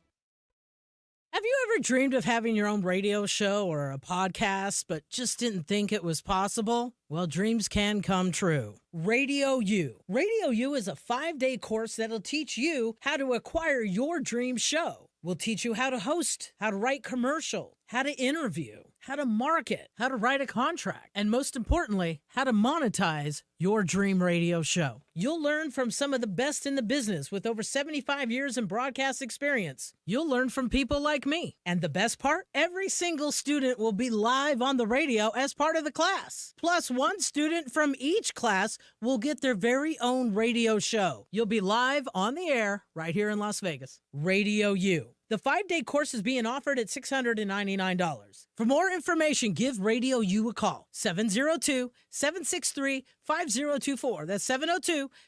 Have you ever dreamed of having your own radio show or a podcast, but just didn't think it was possible? Well, dreams can come true. Radio U. Radio U is a 5-day course that'll teach you how to acquire your dream show. We'll teach you how to host, how to write commercial, how to interview, how to market, how to write a contract, and most importantly, how to monetize your dream radio show. You'll learn from some of the best in the business with over 75 years in broadcast experience. You'll learn from people like me. And the best part? Every single student will be live on the radio as part of the class. Plus, one student from each class will get their very own radio show. You'll be live on the air right here in Las Vegas. Radio U. The 5-day course is being offered at $699. For more information, give Radio U a call. 702-763-5024. That's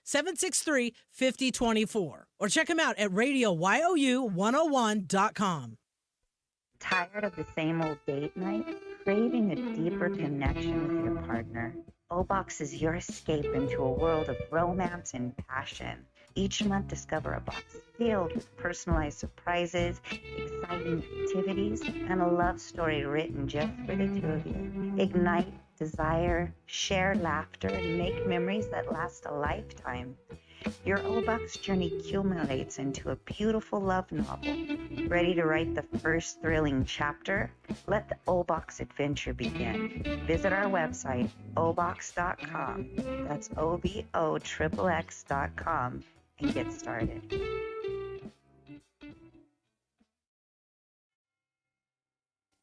702-763-5024. Or check them out at RadioYOU101.com. Tired of the same old date night? Craving a deeper connection with your partner? O-Box is your escape into a world of romance and passion. Each month, discover a box filled with personalized surprises, exciting activities, and a love story written just for the two of you. Ignite desire, share laughter, and make memories that last a lifetime. Your O-Box journey culminates into a beautiful love novel. Ready to write the first thrilling chapter? Let the O-Box adventure begin. Visit our website, obox.com. That's OBOXXX.com. And get started.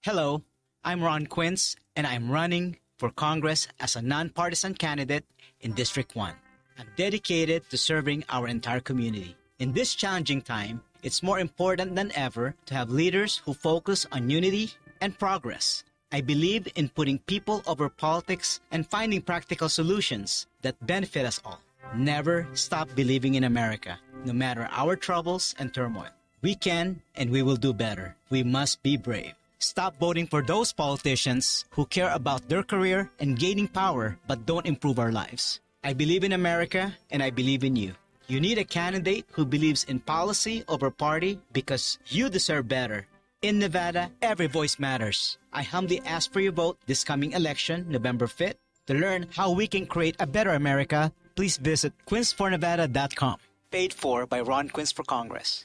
Hello, I'm Ron Quince, and I'm running for Congress as a nonpartisan candidate in District 1. I'm dedicated to serving our entire community. In this challenging time, it's more important than ever to have leaders who focus on unity and progress. I believe in putting people over politics and finding practical solutions that benefit us all. Never stop believing in America, no matter our troubles and turmoil. We can and we will do better. We must be brave. Stop voting for those politicians who care about their career and gaining power but don't improve our lives. I believe in America and I believe in you. You need a candidate who believes in policy over party because you deserve better. In Nevada, every voice matters. I humbly ask for your vote this coming election, November 5th. To learn how we can create a better America, please visit quincefornevada.com. Paid for by Ron Quince for Congress.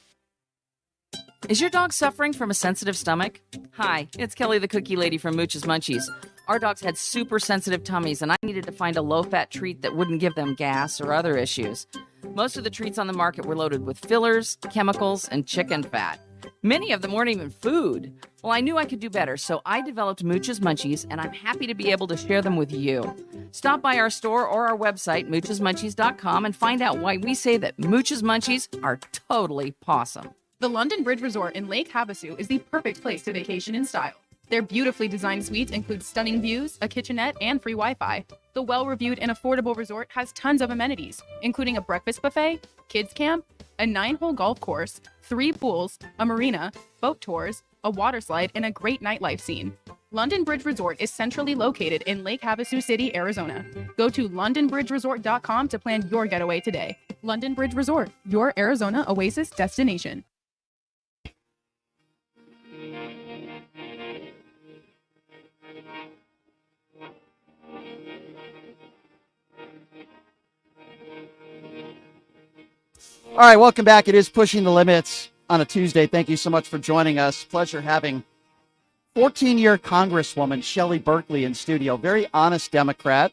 Is your dog suffering from a sensitive stomach? Hi, it's Kelly the Cookie Lady from Mooch's Munchies. Our dogs had super sensitive tummies, and I needed to find a low-fat treat that wouldn't give them gas or other issues. Most of the treats on the market were loaded with fillers, chemicals, and chicken fat. Many of them weren't even food. Well, I knew I could do better, so I developed Mooch's Munchies, and I'm happy to be able to share them with you. Stop by our store or our website, moochesmunchies.com, and find out why we say that Mooch's Munchies are totally pawsome. The London Bridge Resort in Lake Havasu is the perfect place to vacation in style. Their beautifully designed suites include stunning views, a kitchenette, and free Wi-Fi. The well-reviewed and affordable resort has tons of amenities, including a breakfast buffet, kids camp, a 9-hole golf course, 3 pools, a marina, boat tours, a water slide, and a great nightlife scene. London Bridge Resort is centrally located in Lake Havasu City, Arizona. Go to londonbridgeresort.com to plan your getaway today. London Bridge Resort, your Arizona oasis destination. All right, welcome back. It is Pushing the Limits on a Tuesday. Thank you so much for joining us. Pleasure having 14-year Congresswoman Shelley Berkeley in studio. Very honest Democrat.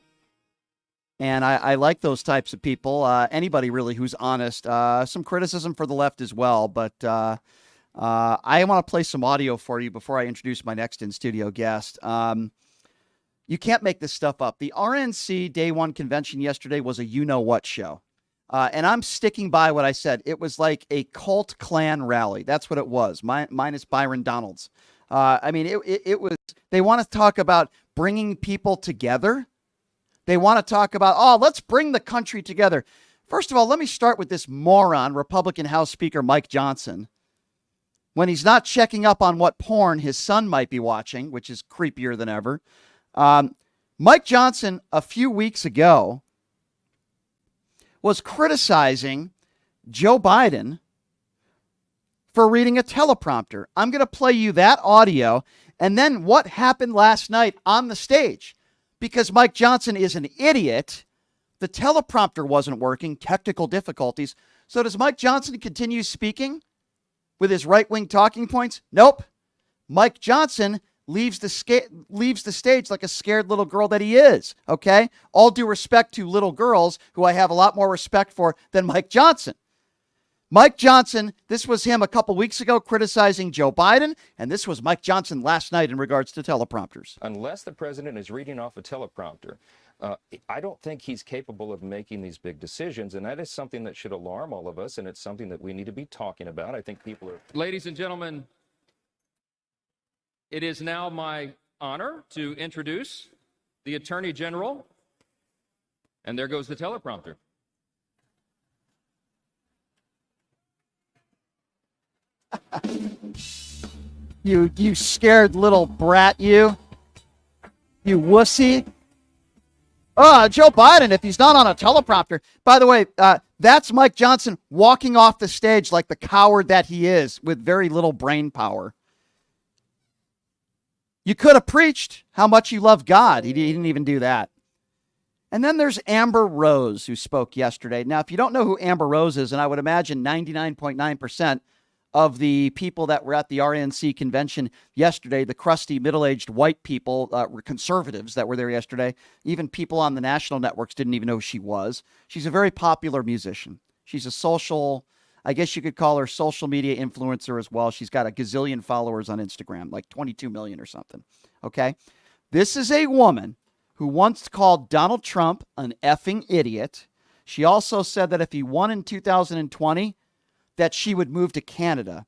And I like those types of people. Anybody really who's honest. Some criticism for the left as well. But I want to play some audio for you before I introduce my next in-studio guest. You can't make this stuff up. The RNC Day 1 convention yesterday was a you-know-what show. And I'm sticking by what I said. It was like a cult clan rally. That's what it was, minus Byron Donalds. I mean, it was, they want to talk about bringing people together. They want to talk about, let's bring the country together. First of all, let me start with this moron, Republican House Speaker Mike Johnson. When he's not checking up on what porn his son might be watching, which is creepier than ever. Mike Johnson, a few weeks ago, was criticizing Joe Biden for reading a teleprompter. I'm going to play you that audio and then what happened last night on the stage. Because Mike Johnson is an idiot, the teleprompter wasn't working, technical difficulties. So does Mike Johnson continue speaking with his right-wing talking points? Nope. Mike Johnson leaves the stage like a scared little girl that he is, okay? All due respect to little girls who I have a lot more respect for than Mike Johnson. Mike Johnson, this was him a couple weeks ago criticizing Joe Biden, and this was Mike Johnson last night in regards to teleprompters. Unless the president is reading off a teleprompter, I don't think he's capable of making these big decisions, and that is something that should alarm all of us, and it's something that we need to be talking about. I think people are... Ladies and gentlemen, it is now my honor to introduce the Attorney General, and there goes the teleprompter. You scared little brat, you wussy. Joe Biden, if he's not on a teleprompter. By the way, that's Mike Johnson walking off the stage like the coward that he is with very little brain power. You could have preached how much you love God. He didn't even do that. And then there's Amber Rose, who spoke yesterday. Now, if you don't know who Amber Rose is, and I would imagine 99.9% of the people that were at the RNC convention yesterday, the crusty, middle-aged white people, conservatives that were there yesterday, even people on the national networks didn't even know who she was. She's a very popular musician. She's a social, I guess you could call her social media influencer as well. She's got a gazillion followers on Instagram, like 22 million or something. Okay? This is a woman who once called Donald Trump an effing idiot. She also said that if he won in 2020, that she would move to Canada.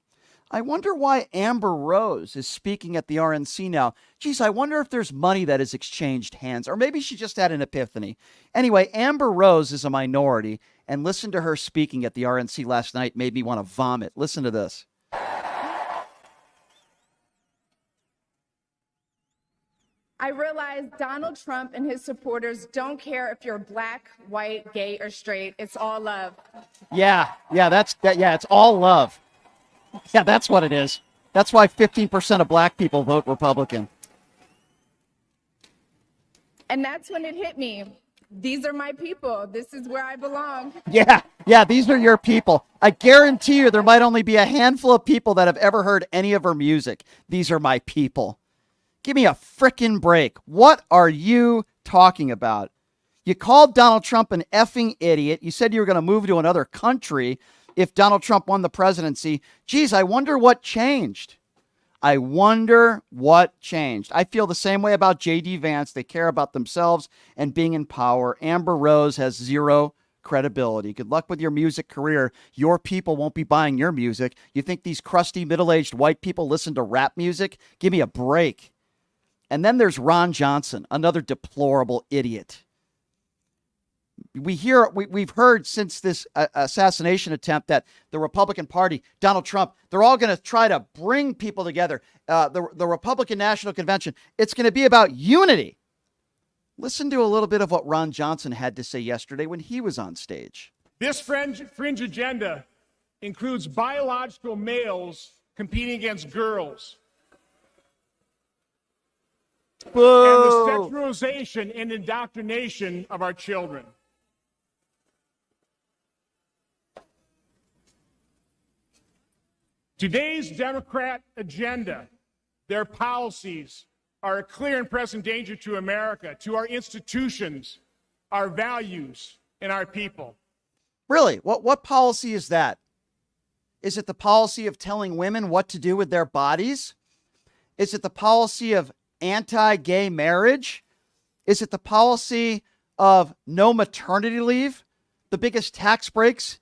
I wonder why Amber Rose is speaking at the RNC now. Geez, I wonder if there's money that has exchanged hands, or maybe she just had an epiphany. Anyway, Amber Rose is a minority, and listen to her speaking at the RNC last night made me want to vomit. Listen to this. I realize Donald Trump and his supporters don't care if you're black, white, gay, or straight. It's all love. Yeah, it's all love. Yeah, that's what it is. That's why 15% of black people vote Republican. And that's when it hit me. These are my people. This is where I belong. Yeah, these are your people. I guarantee you there might only be a handful of people that have ever heard any of her music. These are my people. Give me a frickin' break. What are you talking about? You called Donald Trump an effing idiot. You said you were going to move to another country if Donald Trump won the presidency. Geez, I wonder what changed. I feel the same way about JD Vance. They care about themselves and being in power. Amber Rose has zero credibility. Good luck with your music career. Your people won't be buying your music. You think these crusty middle-aged white people listen to rap music? Give me a break. And then there's Ron Johnson, another deplorable idiot. We've heard since this assassination attempt that the Republican Party, Donald Trump, they're all going to try to bring people together. The Republican National Convention, it's going to be about unity. Listen to a little bit of what Ron Johnson had to say yesterday when he was on stage. This fringe agenda includes biological males competing against girls. Whoa. And the sexualization and indoctrination of our children. Today's Democrat agenda Their policies are a clear and present danger to America, to our institutions, our values, and our people. Really? What policy is that? Is it the policy of telling women what to do with their bodies? Is it the policy of anti-gay marriage? Is it the policy of no maternity leave? The biggest tax breaks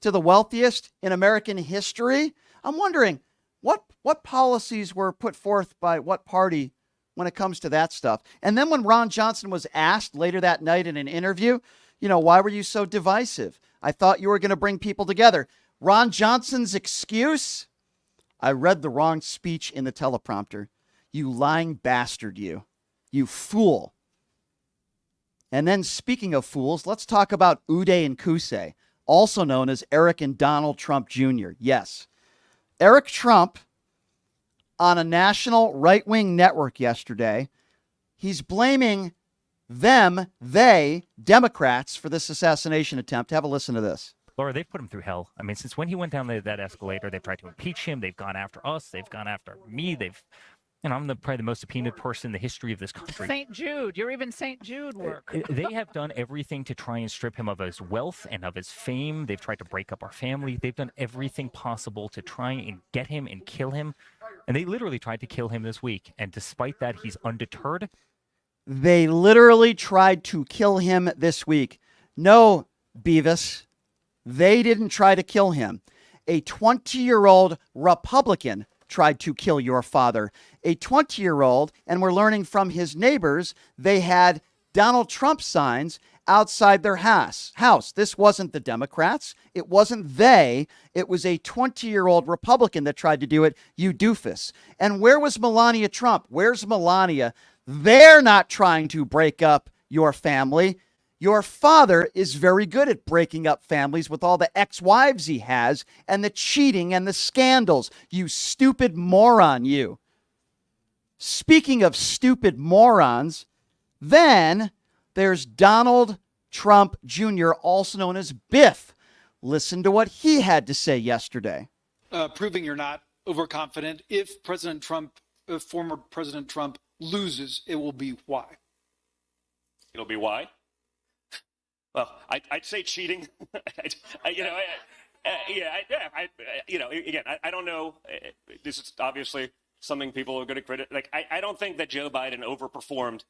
to the wealthiest in American history? I'm wondering what policies were put forth by what party when it comes to that stuff. And then when Ron Johnson was asked later that night in an interview, why were you so divisive? I thought you were going to bring people together. Ron Johnson's excuse? I read the wrong speech in the teleprompter. You lying bastard, you. You fool. And then speaking of fools, let's talk about Uday and Kuse, also known as Eric and Donald Trump Jr. Yes. Eric Trump, on a national right-wing network yesterday, he's blaming they, Democrats, for this assassination attempt. Have a listen to this. Laura, they've put him through hell. I mean, since when he went down that escalator, they've tried to impeach him. They've gone after us. They've gone after me. I'm probably the most subpoenaed person in the history of this country. St. Jude. You're even St. Jude work. They have done everything to try and strip him of his wealth and of his fame. They've tried to break up our family. They've done everything possible to try and get him and kill him. And they literally tried to kill him this week. And despite that, he's undeterred. They literally tried to kill him this week. No, Beavis, they didn't try to kill him. A 20-year-old Republican tried to kill your father. A 20-year-old, and we're learning from his neighbors, they had Donald Trump signs outside their house. This wasn't the Democrats. It wasn't they. It was a 20-year-old Republican that tried to do it, you doofus. And where was Melania Trump? Where's Melania? They're not trying to break up your family. Your father is very good at breaking up families with all the ex-wives he has and the cheating and the scandals. You stupid moron, you. Speaking of stupid morons, then there's Donald Trump Jr., also known as Biff. Listen to what he had to say yesterday. Proving you're not overconfident. If former President Trump loses, it will be why? It'll be why? Well, I'd say cheating. Again, I don't know. This is obviously something people are going to criticize. I don't think that Joe Biden overperformed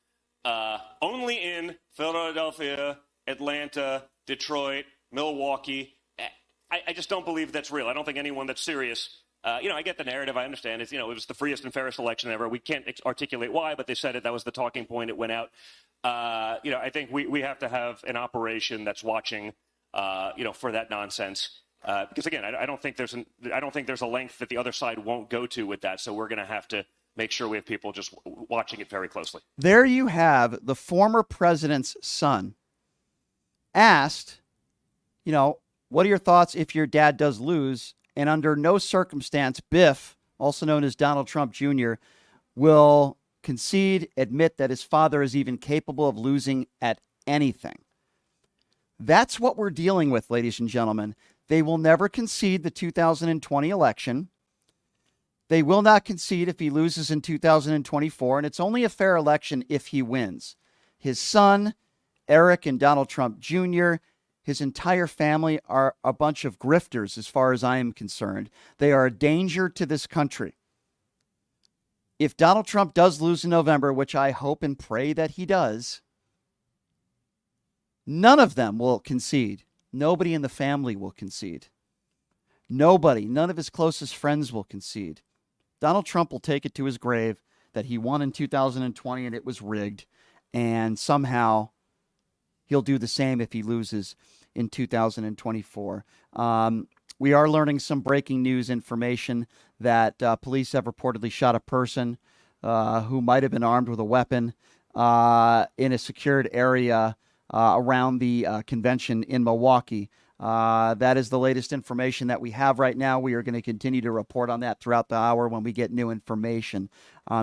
only in Philadelphia, Atlanta, Detroit, Milwaukee. I just don't believe that's real. I don't think anyone that's serious. I get the narrative. I understand. It was the freest and fairest election ever. We can't articulate why, but they said it. That was the talking point. It went out. I think we have to have an operation that's watching, for that nonsense. Because again, I don't think there's a length that the other side won't go to with that. So we're going to have to make sure we have people just watching it very closely. There you have the former president's son asked, what are your thoughts if your dad does lose? And under no circumstance, Biff, also known as Donald Trump Jr., will concede, admit that his father is even capable of losing at anything. That's what we're dealing with, ladies and gentlemen. They will never concede the 2020 election. They will not concede if he loses in 2024, and it's only a fair election if he wins. His son, Eric and Donald Trump Jr., his entire family are a bunch of grifters as far as I am concerned. They are a danger to this country. If Donald Trump does lose in November, which I hope and pray that he does, none of them will concede. Nobody in the family will concede. Nobody, none of his closest friends will concede. Donald Trump will take it to his grave that he won in 2020 and it was rigged. And somehow he'll do the same if he loses in 2024. We are learning some breaking news information that police have reportedly shot a person who might have been armed with a weapon in a secured area around the convention in Milwaukee. That is the latest information that we have right now. We are going to continue to report on that throughout the hour when we get new information.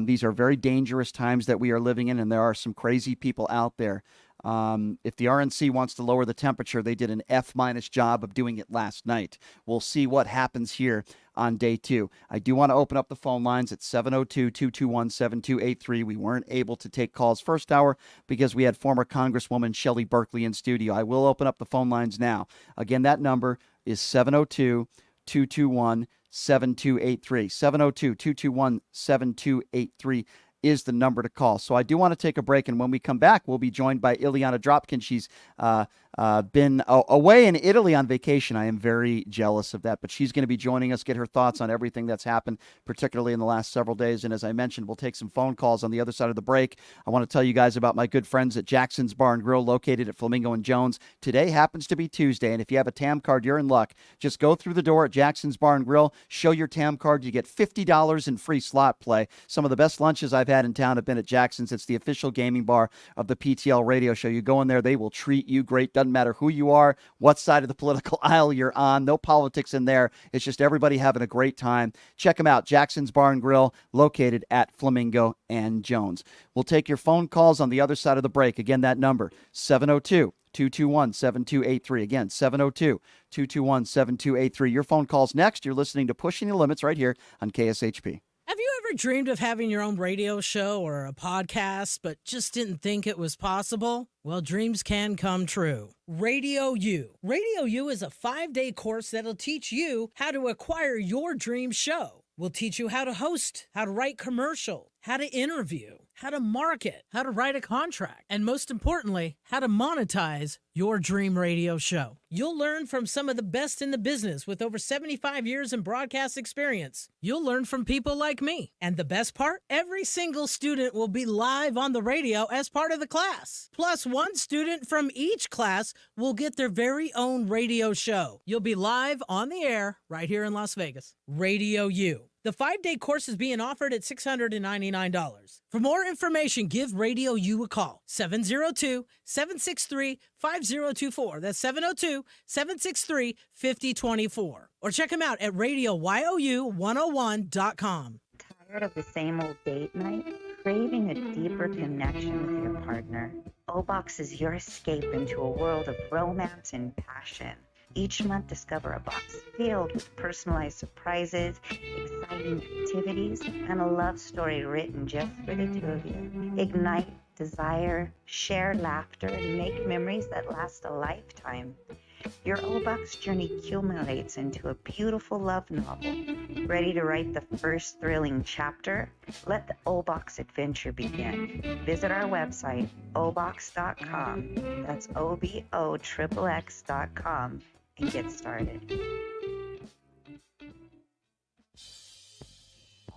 These are very dangerous times that we are living in, and there are some crazy people out there. If the RNC wants to lower the temperature, they did an F- job of doing it last night. We'll see what happens here on day 2. I do want to open up the phone lines at 702-221-7283. We weren't able to take calls first hour because we had former Congresswoman Shelley Berkeley in studio. I will open up the phone lines now. Again, that number is 702-221-7283. 702-221-7283 is the number to call. So I do want to take a break, and when we come back, we'll be joined by Ilana Dropkin. She's been away in Italy on vacation. I am very jealous of that, but she's going to be joining us, get her thoughts on everything that's happened, particularly in the last several days. And as I mentioned, we'll take some phone calls on the other side of the break. I want to tell you guys about my good friends at Jackson's Bar and Grill, located at Flamingo and Jones. Today happens to be Tuesday, and if you have a TAM card, you're in luck. Just go through the door at Jackson's Bar and Grill, show your TAM card, you get $50 in free slot play. Some of the best lunches I've had in town have been at Jackson's. It's the official gaming bar of the PTL radio show. You go in there, they will treat you great. Doesn't matter who you are, what side of the political aisle you're on. No politics in there. It's just everybody having a great time. Check them out. Jackson's Bar and Grill, located at Flamingo and Jones. We'll take your phone calls on the other side of the break. Again, that number, 702-221-7283. Again, 702-221-7283. Your phone calls next. You're listening to Pushing the Limits right here on KSHP. Have you ever dreamed of having your own radio show or a podcast, but just didn't think it was possible? Well, dreams can come true. Radio U. Radio U is a 5-day course that'll teach you how to acquire your dream show. We'll teach you how to host, how to write commercial, how to interview, how to market, how to write a contract, and most importantly, how to monetize your dream radio show. You'll learn from some of the best in the business with over 75 years in broadcast experience. You'll learn from people like me. And the best part? Every single student will be live on the radio as part of the class. Plus, one student from each class will get their very own radio show. You'll be live on the air right here in Las Vegas. Radio U. The 5-day course is being offered at $699. For more information, give Radio U a call. 702-763-5024. That's 702-763-5024. Or check them out at RadioYOU101.com. Tired of the same old date night? Craving a deeper connection with your partner? O-Box is your escape into a world of romance and passion. Each month, discover a box filled with personalized surprises, exciting activities, and a love story written just for the two of you. Ignite desire, share laughter, and make memories that last a lifetime. Your O-Box journey culminates into a beautiful love novel. Ready to write the first thrilling chapter? Let the O-Box adventure begin. Visit our website, obox.com. That's OBOXXX.com. And get started.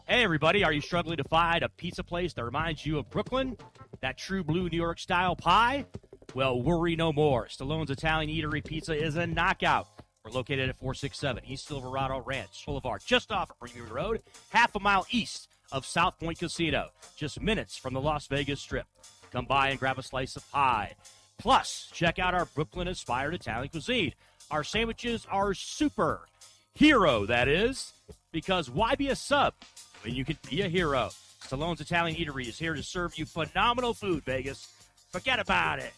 Hey, everybody, are you struggling to find a pizza place that reminds you of Brooklyn? That true blue New York style pie? Well, worry no more. Stallone's Italian Eatery Pizza is a knockout. We're located at 467 East Silverado Ranch Boulevard, just off of Premier Road, half a mile east of South Point Casino, just minutes from the Las Vegas Strip. Come by and grab a slice of pie. Plus, check out our Brooklyn-inspired Italian cuisine. Our sandwiches are super. Hero, that is. Because why be a sub when you can be a hero? Stallone's Italian Eatery is here to serve you phenomenal food, Vegas. Forget about it.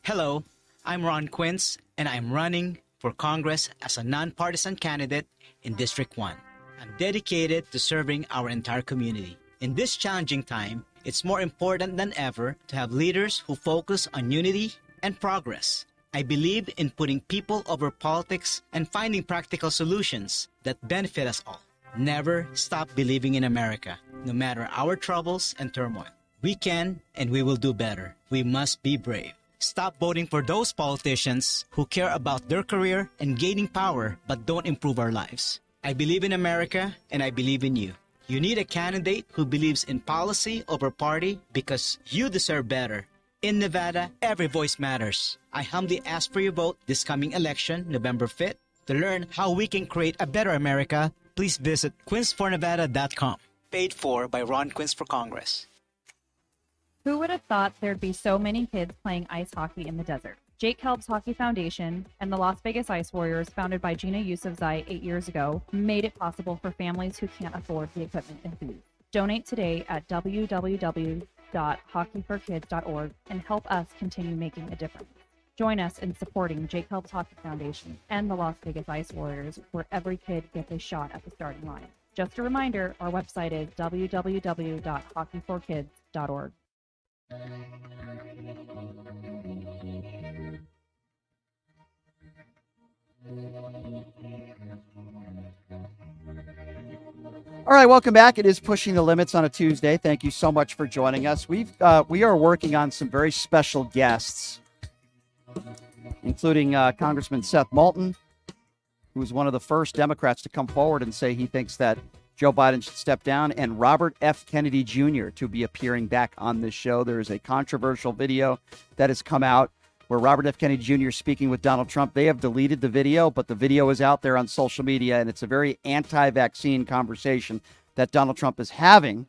Hello, I'm Ron Quince, and I'm running for Congress as a nonpartisan candidate in District 1. I'm dedicated to serving our entire community. In this challenging time, it's more important than ever to have leaders who focus on unity and progress. I believe in putting people over politics and finding practical solutions that benefit us all. Never stop believing in America, no matter our troubles and turmoil. We can and we will do better. We must be brave. Stop voting for those politicians who care about their career and gaining power but don't improve our lives. I believe in America and I believe in you. You need a candidate who believes in policy over party because you deserve better. In Nevada, every voice matters. I humbly ask for your vote this coming election, November 5th. To learn how we can create a better America, please visit quincefornevada.com. Paid for by Ron Quince for Congress. Who would have thought there'd be so many kids playing ice hockey in the desert? Jake Helb's Hockey Foundation and the Las Vegas Ice Warriors, founded by Gina Yusufzai 8 years ago, made it possible for families who can't afford the equipment and food. Donate today at www.hockeyforkids.org and help us continue making a difference. Join us in supporting Jake Helps Hockey Foundation and the Las Vegas Ice Warriors, where every kid gets a shot at the starting line. Just a reminder, our website is www.hockeyforkids.org. All right, welcome back. It is Pushing the Limits on a Tuesday. Thank you so much for joining us. We are working on some very special guests, including Congressman Seth Moulton, who was one of the first Democrats to come forward and say he thinks that Joe Biden should step down, and Robert F. Kennedy Jr. to be appearing back on this show. There is a controversial video that has come out where Robert F. Kennedy Jr. is speaking with Donald Trump. They have deleted the video, but the video is out there on social media, and it's a very anti-vaccine conversation that Donald Trump is having.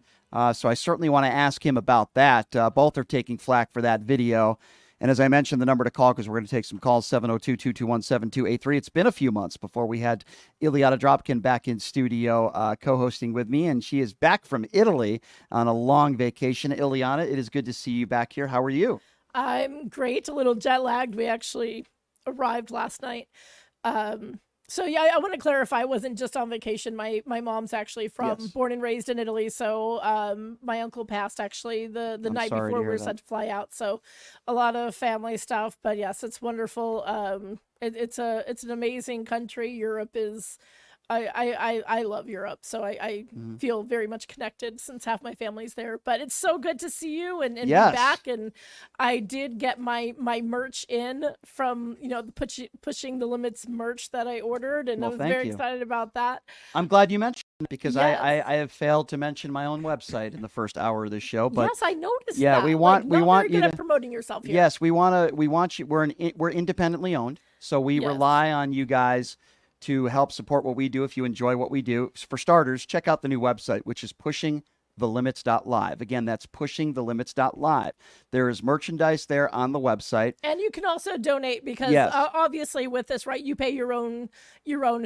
So I certainly want to ask him about that. Both are taking flack for that video. And as I mentioned, the number to call, because we're going to take some calls, 702-221-7283. It's been a few months before we had Ilana Dropkin back in studio co-hosting with me, and she is back from Italy on a long vacation. Ilana, it is good to see you back here. How are you? I'm great, a little jet lagged. We actually arrived last night. So yeah, I want to clarify, I wasn't just on vacation. My mom's actually born and raised in Italy. So my uncle passed actually the night before we were set to fly out. So a lot of family stuff, but yes, it's wonderful. It's an amazing country. Europe is, I love Europe, so I feel very much connected since half my family's there. But it's so good to see you and be back. And I did get my merch in from the Pushing the Limits merch that I ordered, and I was very excited about that. I'm glad you mentioned it, because I have failed to mention my own website in the first hour of the show. But yes, I noticed. Yeah, that. we want very you good to at promoting yourself here. Yes, we want you. We're independently owned, so we rely on you guys to help support what we do. If you enjoy what we do, for starters, check out the new website, which is pushingthelimits.live. Again, that's pushingthelimits.live. There is merchandise there on the website. And you can also donate, because obviously with this, right, you pay your own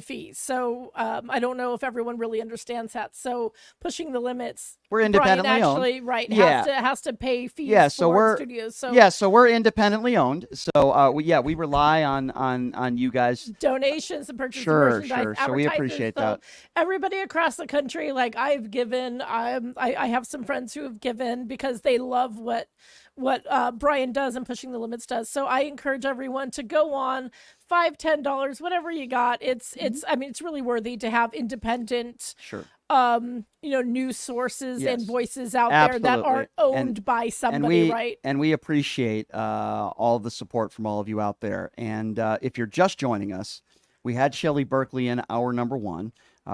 fees. So I don't know if everyone really understands that. So Pushing the Limits, we're independently actually, owned. Right, Yeah. has to pay fees so for we're studios. So so we're independently owned. So we rely on you guys. Donations and purchase Sure. merchandise. So we appreciate that. Everybody across the country, like I've given, I have some friends who have given because they love what Brian does and Pushing the Limits does. So I encourage everyone to go on, $5, $10, whatever you got. It's I mean, it's really worthy to have independent news sources and voices out there that aren't owned by somebody, right? And we appreciate all the support from all of you out there. And if you're just joining us, we had Shelley Berkeley in hour number one.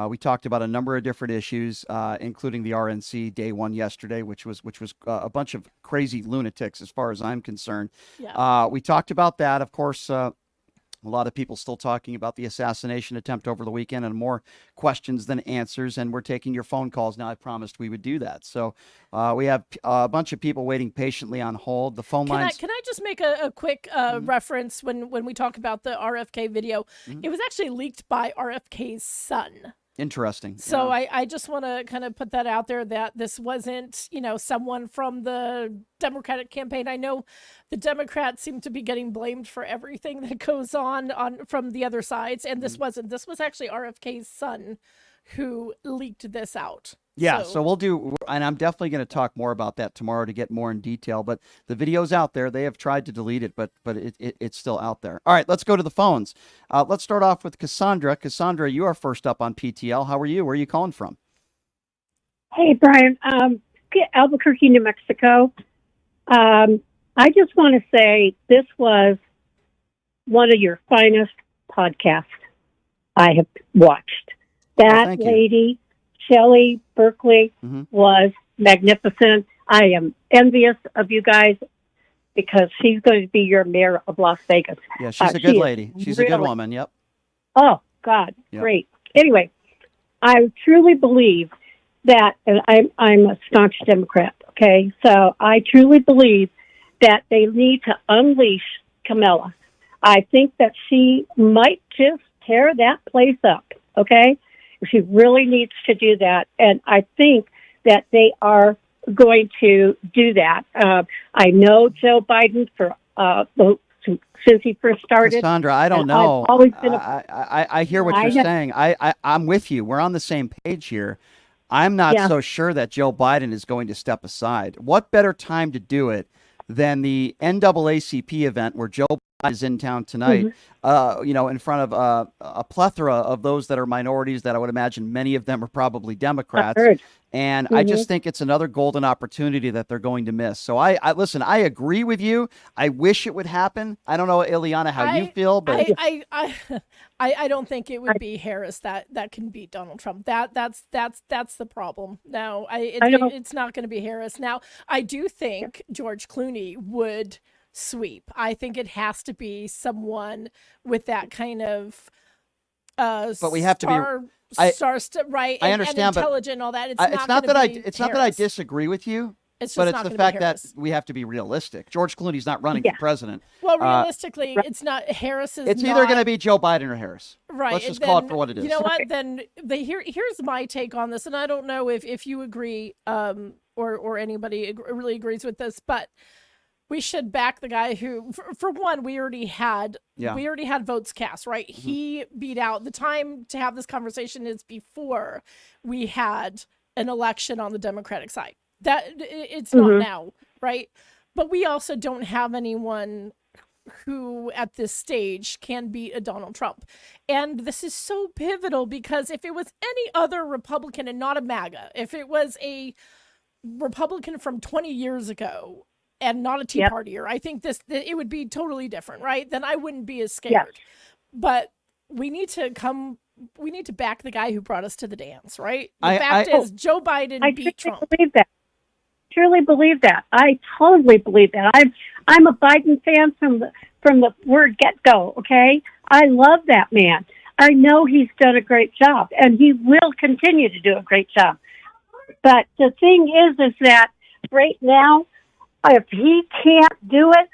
We talked about a number of different issues, including the RNC day one yesterday, which was a bunch of crazy lunatics as far as I'm concerned. Yeah. We talked about that. Of course, a lot of people still talking about the assassination attempt over the weekend, and more questions than answers. And we're taking your phone calls now. I promised we would do that. So we have a bunch of people waiting patiently on hold. The phone lines. Can I just make a quick reference when we talk about the RFK video? It was actually leaked by RFK's son. Interesting. So I just want to kind of put that out there, that this wasn't, someone from the Democratic campaign. I know the Democrats seem to be getting blamed for everything that goes on from the other sides. And this wasn't. This was actually RFK's son who leaked this out. Yeah, so we'll do, and I'm definitely going to talk more about that tomorrow to get more in detail. But the video's out there. They have tried to delete it, but it's still out there. All right, let's go to the phones. Let's start off with Cassandra. Cassandra, you are first up on PTL. How are you? Where are you calling from? Hey, Brian. Albuquerque, New Mexico. I just want to say this was one of your finest podcasts I have watched. That lady, Shelley Berkeley, was magnificent. I am envious of you guys because she's going to be your mayor of Las Vegas. Yeah, she's a good lady. She's a good woman. Yep. Oh, God. Yep. Great. Anyway, I truly believe that, and I'm a staunch Democrat, okay? So I truly believe that they need to unleash Kamala. I think that she might just tear that place up, okay? She really needs to do that, and I think that they are going to do that. I know Joe Biden for since he first started. Cassandra, I don't And know. I've always been I hear what you're saying. I'm with you. We're on the same page here. I'm not so sure that Joe Biden is going to step aside. What better time to do it than the NAACP event where Joe Biden is in town tonight, in front of a plethora of those that are minorities that I would imagine many of them are probably Democrats. And I just think it's another golden opportunity that they're going to miss. So I listen, I agree with you. I wish it would happen. I don't know, Ileana, how you feel, but I don't think it would be Harris that can beat Donald Trump. That's the problem. No, it's not going to be Harris. Now, I do think George Clooney would sweep. I think it has to be someone with that kind of but we have to be right. I understand, and intelligent and all that. It's not that I disagree with you. It's but just it's not the gonna be fact that Harris. we have to be realistic. George Clooney's not running for president. Well, realistically, it's not Harris's. It's either going to be Joe Biden or Harris. Right. Let's just call it for what it is. You know what? Then here's my take on this, and I don't know if you agree or anybody really agrees with this, but we should back the guy who, for one, we already had votes cast, right? He beat out. The time to have this conversation is before we had an election on the Democratic side. That it's not now, right? But we also don't have anyone who at this stage can beat a Donald Trump. And this is so pivotal because if it was any other Republican and not a MAGA, if it was a Republican from 20 years ago and not a Tea Partier, I think it would be totally different, right? Then I wouldn't be as scared. But we need to back the guy who brought us to the dance, right? The fact is Joe Biden beat Trump. Truly believe that. I totally believe that. I'm a Biden fan from the word get-go, okay? I love that man. I know he's done a great job, and he will continue to do a great job. But the thing is that right now, if he can't do it,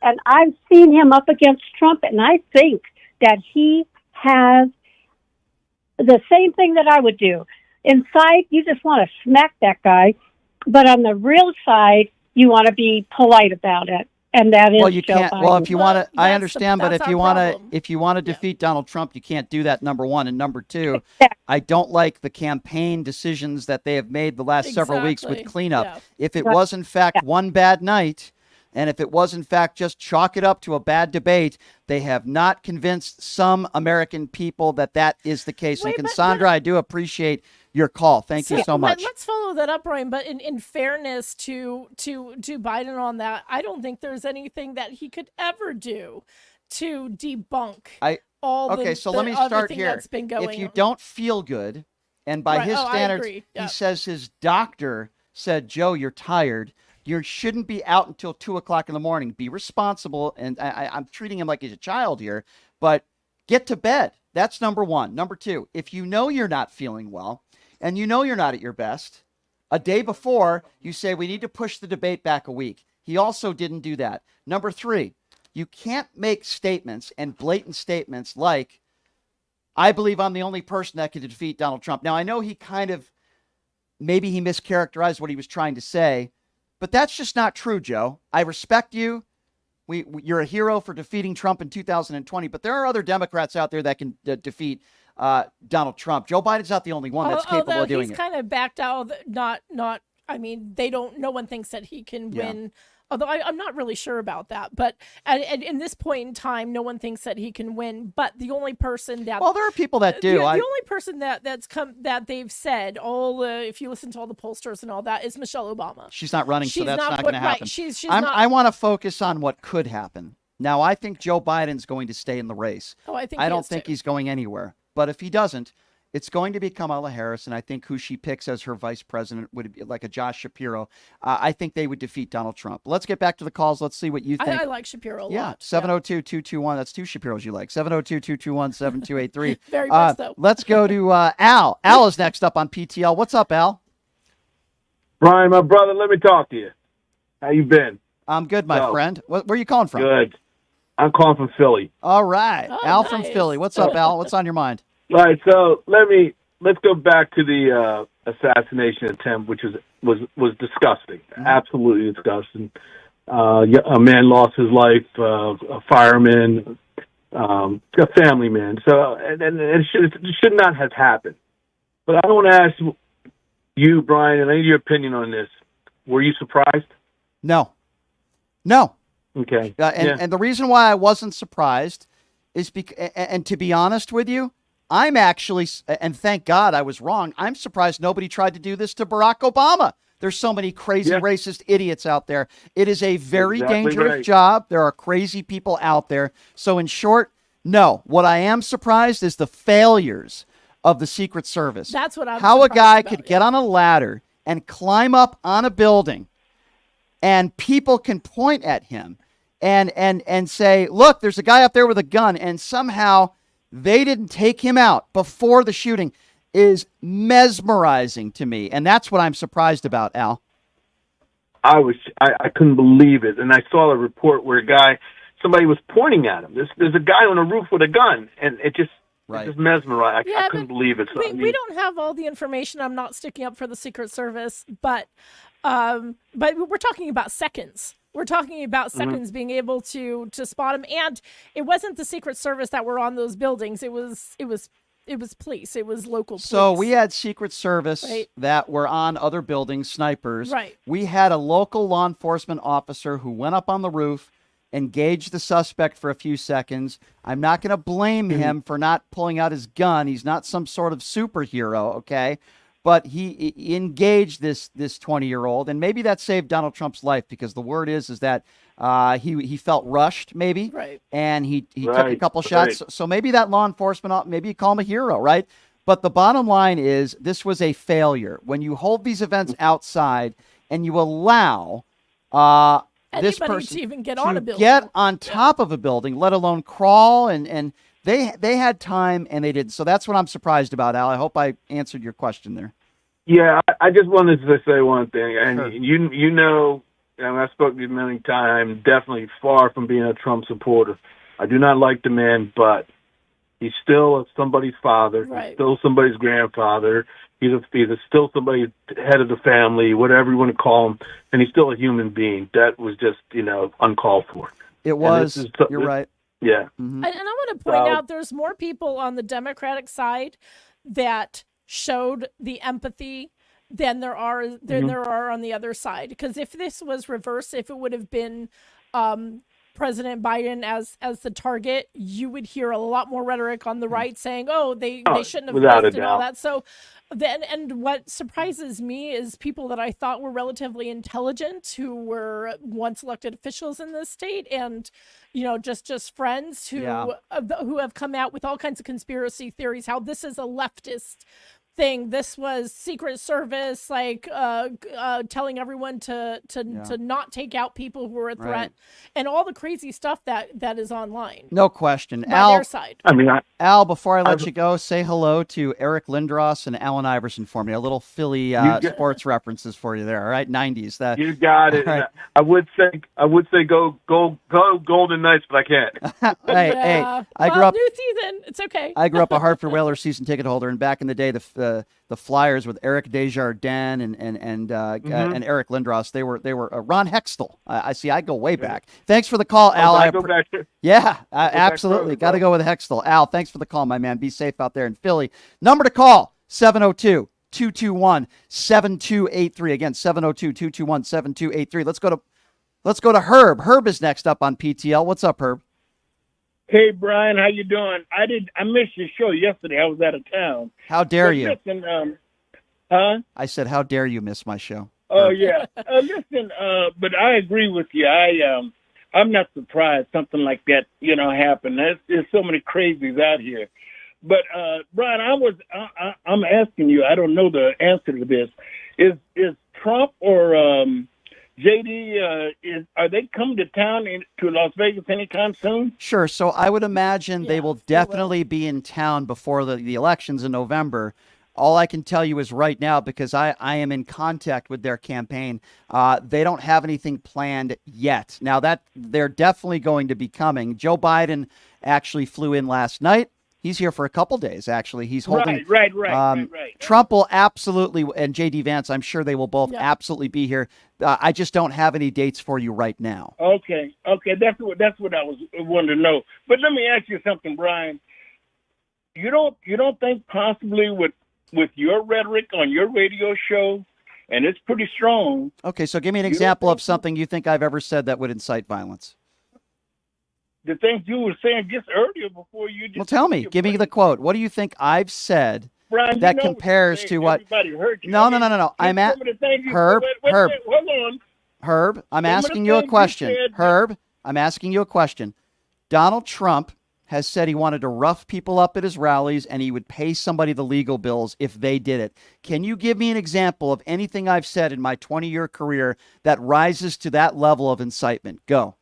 and I've seen him up against Trump, and I think that he has the same thing that I would do. Inside, you just want to smack that guy. But on the real side, you want to be polite about it, and that is. Well, you Joe can't. Biden. Well, if you want to, I understand. But if you want to defeat Donald Trump, you can't do that. Number one, and number two, I don't like the campaign decisions that they have made the last several weeks with cleanup. Yeah. If it was in fact one bad night, and if it was in fact just chalk it up to a bad debate, they have not convinced some American people that is the case. And Cassandra, I do appreciate your call. Thank you so much. Let's follow that up, Brian. But in fairness to Biden on that, I don't think there's anything that he could ever do to debunk so let me start here. That's been going if you on. don't feel good, and by his standards, he says his doctor said, Joe, you're tired. You shouldn't be out until 2:00 in the morning. Be responsible. And I'm treating him like he's a child here, but get to bed. That's number one. Number two, if you know you're not feeling well and you know you're not at your best, a day before you say, we need to push the debate back a week. He also didn't do that. Number three, you can't make statements and blatant statements like, I believe I'm the only person that can defeat Donald Trump. Now, I know maybe he mischaracterized what he was trying to say, but that's just not true, Joe. I respect you. You're a hero for defeating Trump in 2020, but there are other Democrats out there that can defeat Donald Trump. Joe Biden's not the only one that's capable of doing it. He's kind of backed out. I mean, no one thinks that he can win. Although I'm not really sure about that, but in this point in time, no one thinks that he can win. But the only person that there are people that do. The only person that they've said if you listen to all the pollsters and all that is Michelle Obama. She's not running, so that's not going to happen. Right. She's not. I want to focus on what could happen. Now, I think Joe Biden's going to stay in the race. I don't think he's going anywhere. But if he doesn't, it's going to be Kamala Harris, and I think who she picks as her vice president would be like a Josh Shapiro. I think they would defeat Donald Trump. Let's get back to the calls. Let's see what you think. I like Shapiro a lot. Yeah, 702-221. That's two Shapiros you like. 702-221-7283. Very much so. Let's go to Al. Al is next up on PTL. What's up, Al? Brian, my brother, let me talk to you. How you been? I'm good, my friend. Where are you calling from? Good. I'm calling from Philly. All right. Al from Philly. What's up, Al? What's on your mind? All right, so let's go back to the assassination attempt, which was disgusting, absolutely disgusting. A man lost his life, a fireman, a family man. So, and it should not have happened. But I want to ask you, Brian, and I need your opinion on this. Were you surprised? No. Okay. And the reason why I wasn't surprised is because, and to be honest with you, I'm actually, and thank God I was wrong, I'm surprised nobody tried to do this to Barack Obama. There's so many crazy racist idiots out there. It is a very dangerous job. There are crazy people out there. So in short, no. What I am surprised is the failures of the Secret Service. That's what I'm How a surprised guy about, could get on a ladder and climb up on a building and people can point at him and say, look, there's a guy up there with a gun, and somehow they didn't take him out before the shooting is mesmerizing to me. And that's what I'm surprised about, Al. I couldn't believe it. And I saw a report where somebody was pointing at him. There's a guy on a roof with a gun, and it just mesmerized. I couldn't believe it. So, we don't have all the information. I'm not sticking up for the Secret Service, but we're talking about seconds. We're talking about seconds being able to spot him. And it wasn't the Secret Service that were on those buildings. It was police. It was local police. So we had Secret Service that were on other buildings, snipers. Right. We had a local law enforcement officer who went up on the roof, engaged the suspect for a few seconds. I'm not going to blame him for not pulling out his gun. He's not some sort of superhero, okay? But he engaged this 20-year-old, and maybe that saved Donald Trump's life, because the word is that he felt rushed, maybe, and he took a couple shots. So maybe that law enforcement, maybe you call him a hero, right? But the bottom line is this was a failure. When you hold these events outside and you allow this person to even get on a building, get on top of a building, let alone crawl, and they had time and they didn't. So that's what I'm surprised about, Al. I hope I answered your question there. Yeah, I just wanted to say one thing, and you know, and I spoke to you many times. I'm definitely far from being a Trump supporter. I do not like the man, but he's still somebody's father. He's still somebody's grandfather. He's still somebody's head of the family, whatever you want to call him, and he's still a human being. That was just uncalled for. It was. You're right. Yeah. And I want to point out there's more people on the Democratic side that showed the empathy than there are on the other side. Because if this was reversed, if it would have been President Biden as the target, you would hear a lot more rhetoric on the right saying, "Oh, they shouldn't have without missed," a and all doubt. that. So then, and what surprises me is people that I thought were relatively intelligent, who were once elected officials in this state, and just friends who have come out with all kinds of conspiracy theories, how this is a leftist thing. This was Secret Service, telling everyone to not take out people who were a threat, and all the crazy stuff that is online. No question. By Al, their side. Al, before I let you go, say hello to Eric Lindros and Allen Iverson for me. A little Philly sports references for you there. All right, 90s. You got it. Right. I would say go Golden Knights, but I can't. Hey, I grew up. New season. It's okay. I grew up a Hartford Whalers season ticket holder, and back in the day, the Flyers with Eric Desjardins and Eric Lindros, they were Ron Hextall. I see. I go way back. Thanks for the call, Al. I go back. Yeah, absolutely. Got to go with Hextall. Al, thanks for the call, my man. Be safe out there in Philly. Number to call, 702-221-7283. Again, 702-221-7283. Let's go to Herb. Herb is next up on PTL. What's up, Herb? Hey, Brian, how you doing? I missed your show yesterday. I was out of town. How dare you? Listen, I said, how dare you miss my show? Oh, yeah. Listen, but I agree with you. I'm not surprised something like that, happened. There's so many crazies out here. But, Brian, I'm asking you, I don't know the answer to this. Is Trump or JD, are they coming to town to Las Vegas anytime soon? Sure. So I would imagine they will definitely be in town before the elections in November. All I can tell you is right now, because I am in contact with their campaign, they don't have anything planned yet. Now that they're definitely going to be coming. Joe Biden actually flew in last night. He's here for a couple days, actually. He's holding. Right. Trump will absolutely, and JD Vance, I'm sure they will both absolutely be here. I just don't have any dates for you right now. Okay. That's what I was wanting to know. But let me ask you something, Brian. You don't think possibly with your rhetoric on your radio show, and it's pretty strong. Okay, so give me an example of something you think I've ever said that would incite violence. The things you were saying just earlier before you just... Well, tell me. Give me the quote. What do you think I've said Brian, that compares to what... Heard you. No. I'm at... Herb, hold on. Herb, I'm asking you a question. Herb, I'm asking you a question. Donald Trump has said he wanted to rough people up at his rallies and he would pay somebody the legal bills if they did it. Can you give me an example of anything I've said in my 20-year career that rises to that level of incitement? Go.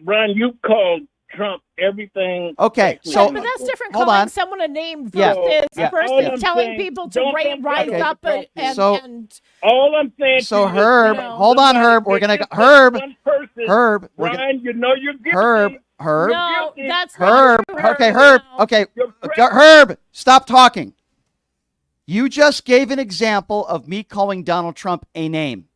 Brian, you called Trump everything. Okay, so but that's different. Hold calling on. someone a name versus telling people to rise up and all I'm saying. So Herb, hold on, Herb. We're gonna go. Herb. Brian, you know you're guilty. Herb. No, that's Herb. Not true, Okay, Herb. Okay, Herb. Stop talking. You just gave an example of me calling Donald Trump a name.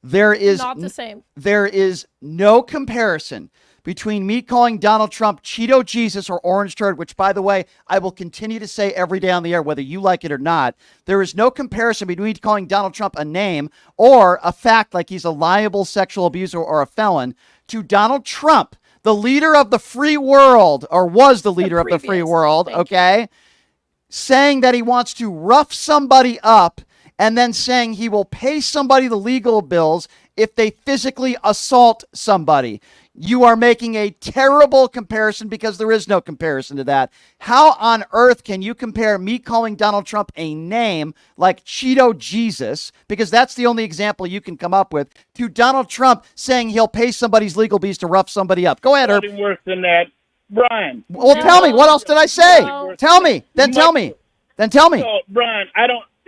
There is not the same. There is no comparison between me calling Donald Trump Cheeto Jesus or Orange Turd, which, by the way, I will continue to say every day on the air, whether you like it or not. There is no comparison between me calling Donald Trump a name or a fact like he's a liable sexual abuser or a felon to Donald Trump, the leader of the free world, or was the leader of the free world, okay, saying that he wants to rough somebody up and then saying he will pay somebody the legal bills if they physically assault somebody. You are making a terrible comparison because there is no comparison to that. How on earth can you compare me calling Donald Trump a name like Cheeto Jesus, because that's the only example you can come up with, to Donald Trump saying he'll pay somebody's legal bills to rough somebody up? Go ahead, Herb. Nothing worse than that. Brian. Well, tell me. What else did I say? Tell me. Then tell me. So, Brian,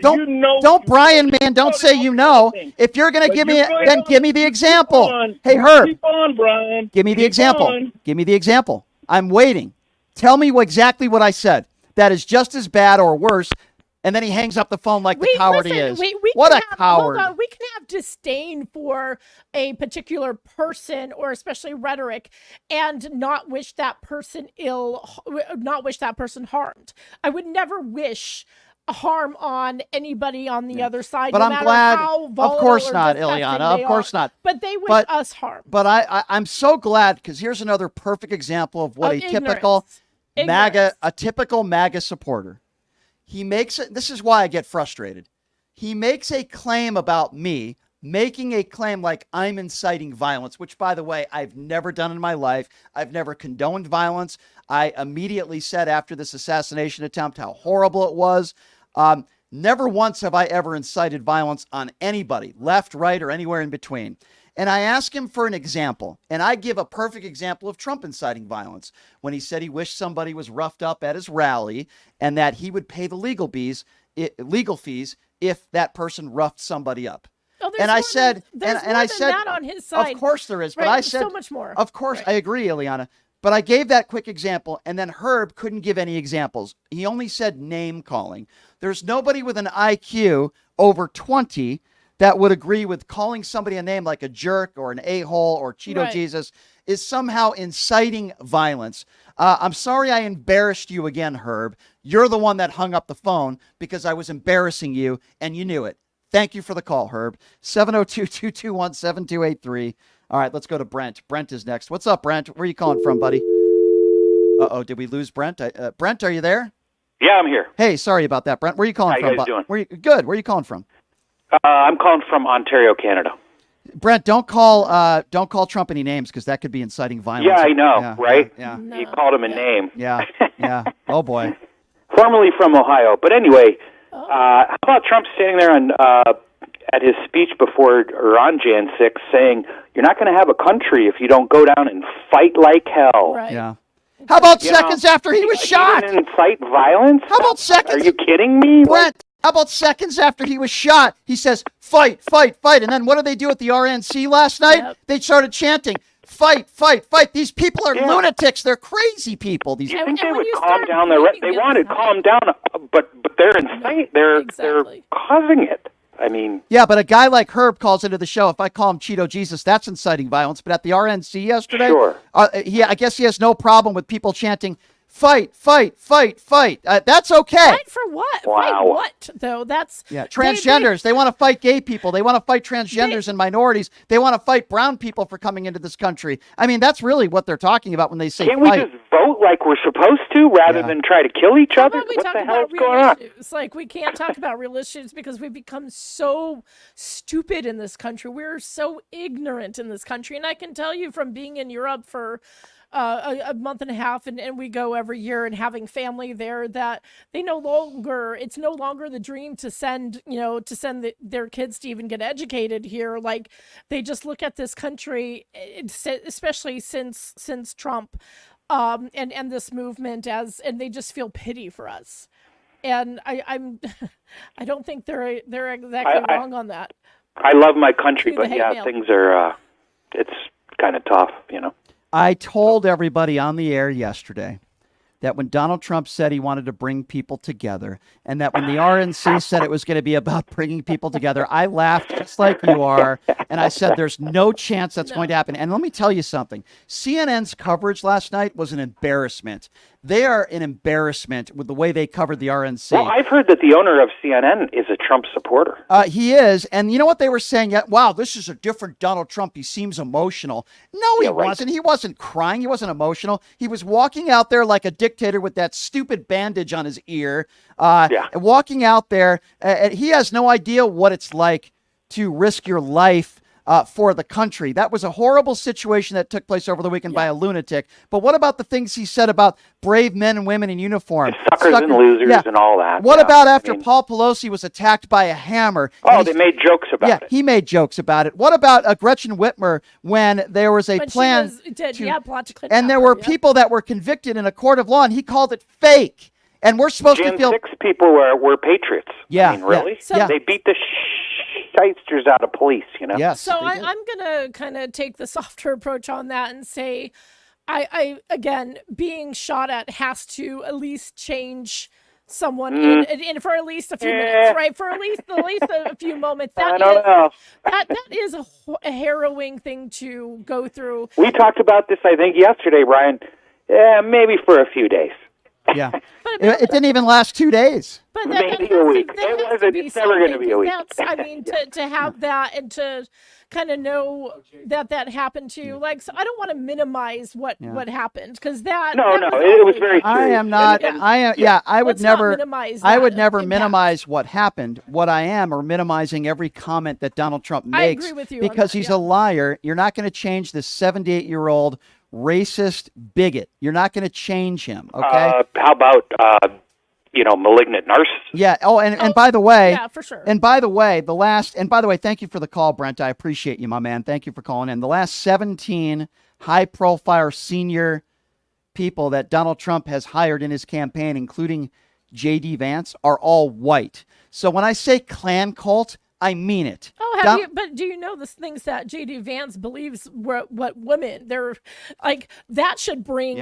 Don't Brian, man, don't say you know. If you're going to give me then give me the example. Hey, Herb. Keep on, Brian. Give me the example. Give me the example. I'm waiting. Tell me exactly what I said. That is just as bad or worse. And then he hangs up the phone like the coward he is. What a coward. Hold on. We can have disdain for a particular person or especially rhetoric and not wish that person harmed. I would never wish harm on anybody on the other side. But no I'm matter glad. How of course not, Ilana. Of course not. But they wish us harm. But I'm so glad, because here's another perfect example of what a typical MAGA supporter. He makes it. This is why I get frustrated. He makes a claim about me, making a claim like I'm inciting violence, which, by the way, I've never done in my life. I've never condoned violence. I immediately said after this assassination attempt how horrible it was. Never once have I ever incited violence on anybody, left, right, or anywhere in between. And I ask him for an example, and I give a perfect example of Trump inciting violence when he said he wished somebody was roughed up at his rally and that he would pay the legal fees if that person roughed somebody up. Oh, and I said, that on his side. Of course there is, but right, I said so much more. Of course, I agree, Ilana. But I gave that quick example, and then Herb couldn't give any examples. He only said name calling. There's nobody with an IQ over 20 that would agree with calling somebody a name like a jerk or an a-hole or Cheeto Jesus is somehow inciting violence. I'm sorry I embarrassed you again, Herb. You're the one that hung up the phone because I was embarrassing you, and you knew it. Thank you for the call, Herb. 702-221-7283. All right, let's go to Brent. Brent is next. What's up, Brent? Where are you calling from, buddy? Uh-oh, did we lose Brent? Brent, are you there? Yeah, I'm here. Hey, sorry about that, Brent. Where are you calling from? How you guys doing? Good. Where are you calling from? I'm calling from Ontario, Canada. Brent, don't call Trump any names because that could be inciting violence. Yeah, I know, right? Yeah. No. You called him a name. Yeah. Oh, boy. Formerly from Ohio. But anyway, how about Trump standing there at his speech on Jan 6 saying, you're not going to have a country if you don't go down and fight like hell. Right. Yeah. How about seconds after he was shot? He didn't incite violence? How about seconds? Are you kidding me? Brent, how about seconds after he was shot? He says, fight, fight, fight. And then what did they do at the RNC last night? Yep. They started chanting, fight. These people are lunatics. They're crazy people. These you think they would calm down they want to calm down, but they're insane. They're causing it. I mean, yeah, but a guy like Herb calls into the show. If I call him Cheeto Jesus, that's inciting violence. But at the RNC yesterday, I guess he has no problem with people chanting, fight. That's okay. Fight for what? Wow. Fight what, though? That's transgenders. They want to fight gay people. They want to fight transgenders and minorities. They want to fight brown people for coming into this country. I mean, that's really what they're talking about when they say Can't fight. we just vote like we're supposed to rather than try to kill each other? What the hell is going on? Issues? Like, we can't talk about real issues because we've become so stupid in this country. We're so ignorant in this country. And I can tell you from being in Europe for a month and a half, and we go every year, and having family there, that it's no longer the dream to send their kids to even get educated here. Like, they just look at this country, especially since Trump, and this movement and they just feel pity for us. And I don't think they're exactly wrong on that. I love my country, but things are it's kind of tough, I told everybody on the air yesterday that when Donald Trump said he wanted to bring people together, and that when the RNC said it was going to be about bringing people together, I laughed just like you are, and I said there's no chance that's going to happen. And let me tell you something. CNN's coverage last night was an embarrassment. They are an embarrassment with the way they covered the RNC. Well, I've heard that the owner of CNN is a Trump supporter. He is. And you know what they were saying? Wow, this is a different Donald Trump. He seems emotional. No, he wasn't. He wasn't crying. He wasn't emotional. He was walking out there like a dictator with that stupid bandage on his ear. Walking out there. He has no idea what it's like to risk your life for the country. That was a horrible situation that took place over the weekend by a lunatic. But what about the things he said about brave men and women in uniform? Suckers and losers and all that. What about after Paul Pelosi was attacked by a hammer? Oh, they made jokes about it. Yeah, he made jokes about it. What about Gretchen Whitmer when there was a plan and there were people that were convicted in a court of law, and he called it fake? And we're supposed to feel... 6 people were patriots. Yeah. I mean, really? Yeah. They beat the shysters out of police, Yes. So I'm going to kind of take the softer approach on that and say, I again, being shot at has to at least change someone in for at least a few minutes, right? For at least a few moments. That is a harrowing thing to go through. We talked about this, I think, yesterday, Brian. Maybe for a few days. Yeah. It didn't even last 2 days. But maybe a week. It's never going to be a week. I mean, to have that and to kind of know that happened to you. Like, so I don't want to minimize what happened, because it was very serious. I am not. I would never minimize what happened. What I am are minimizing every comment that Donald Trump makes. I agree with you because he's a liar. You're not going to change this 78-year-old racist bigot. You're not going to change him. Okay. How about malignant narcissist? Yeah. Oh, and by the way, yeah, for sure. And by the way, thank you for the call, Brent. I appreciate you, my man. Thank you for calling in. The last 17 high-profile senior people that Donald Trump has hired in his campaign, including JD Vance, are all white. So when I say Klan cult, I mean it. Oh, but do you know the things that JD Vance believes what women that should bring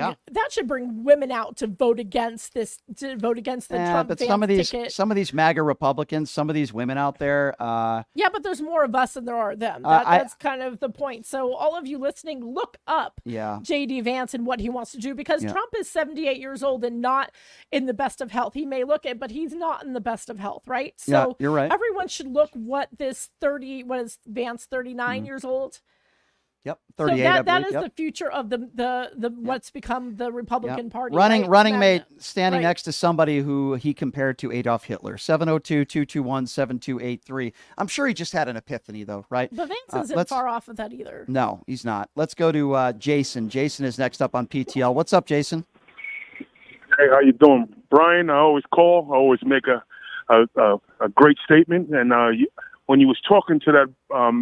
women out to vote against the Trump but ticket. some of these MAGA Republicans, some of these women out there. But there's more of us than there are them. That's kind of the point. So all of you listening, look up JD Vance and what he wants to do, because Trump is 78 years old and not in the best of health. He may look it, but he's not in the best of health, right? So you're right. Everyone should look what is Vance 39 years old? Yep, 38. So that is the future of the what's become the Republican Party. Running mate, standing next to somebody who he compared to Adolf Hitler. 702-221-7283. I'm sure he just had an epiphany, though, right? But Vance isn't far off of that either. No, he's not. Let's go to Jason. Jason is next up on PTL. What's up, Jason? Hey, how you doing, Brian? I always call. I always make a great statement, and when you was talking to that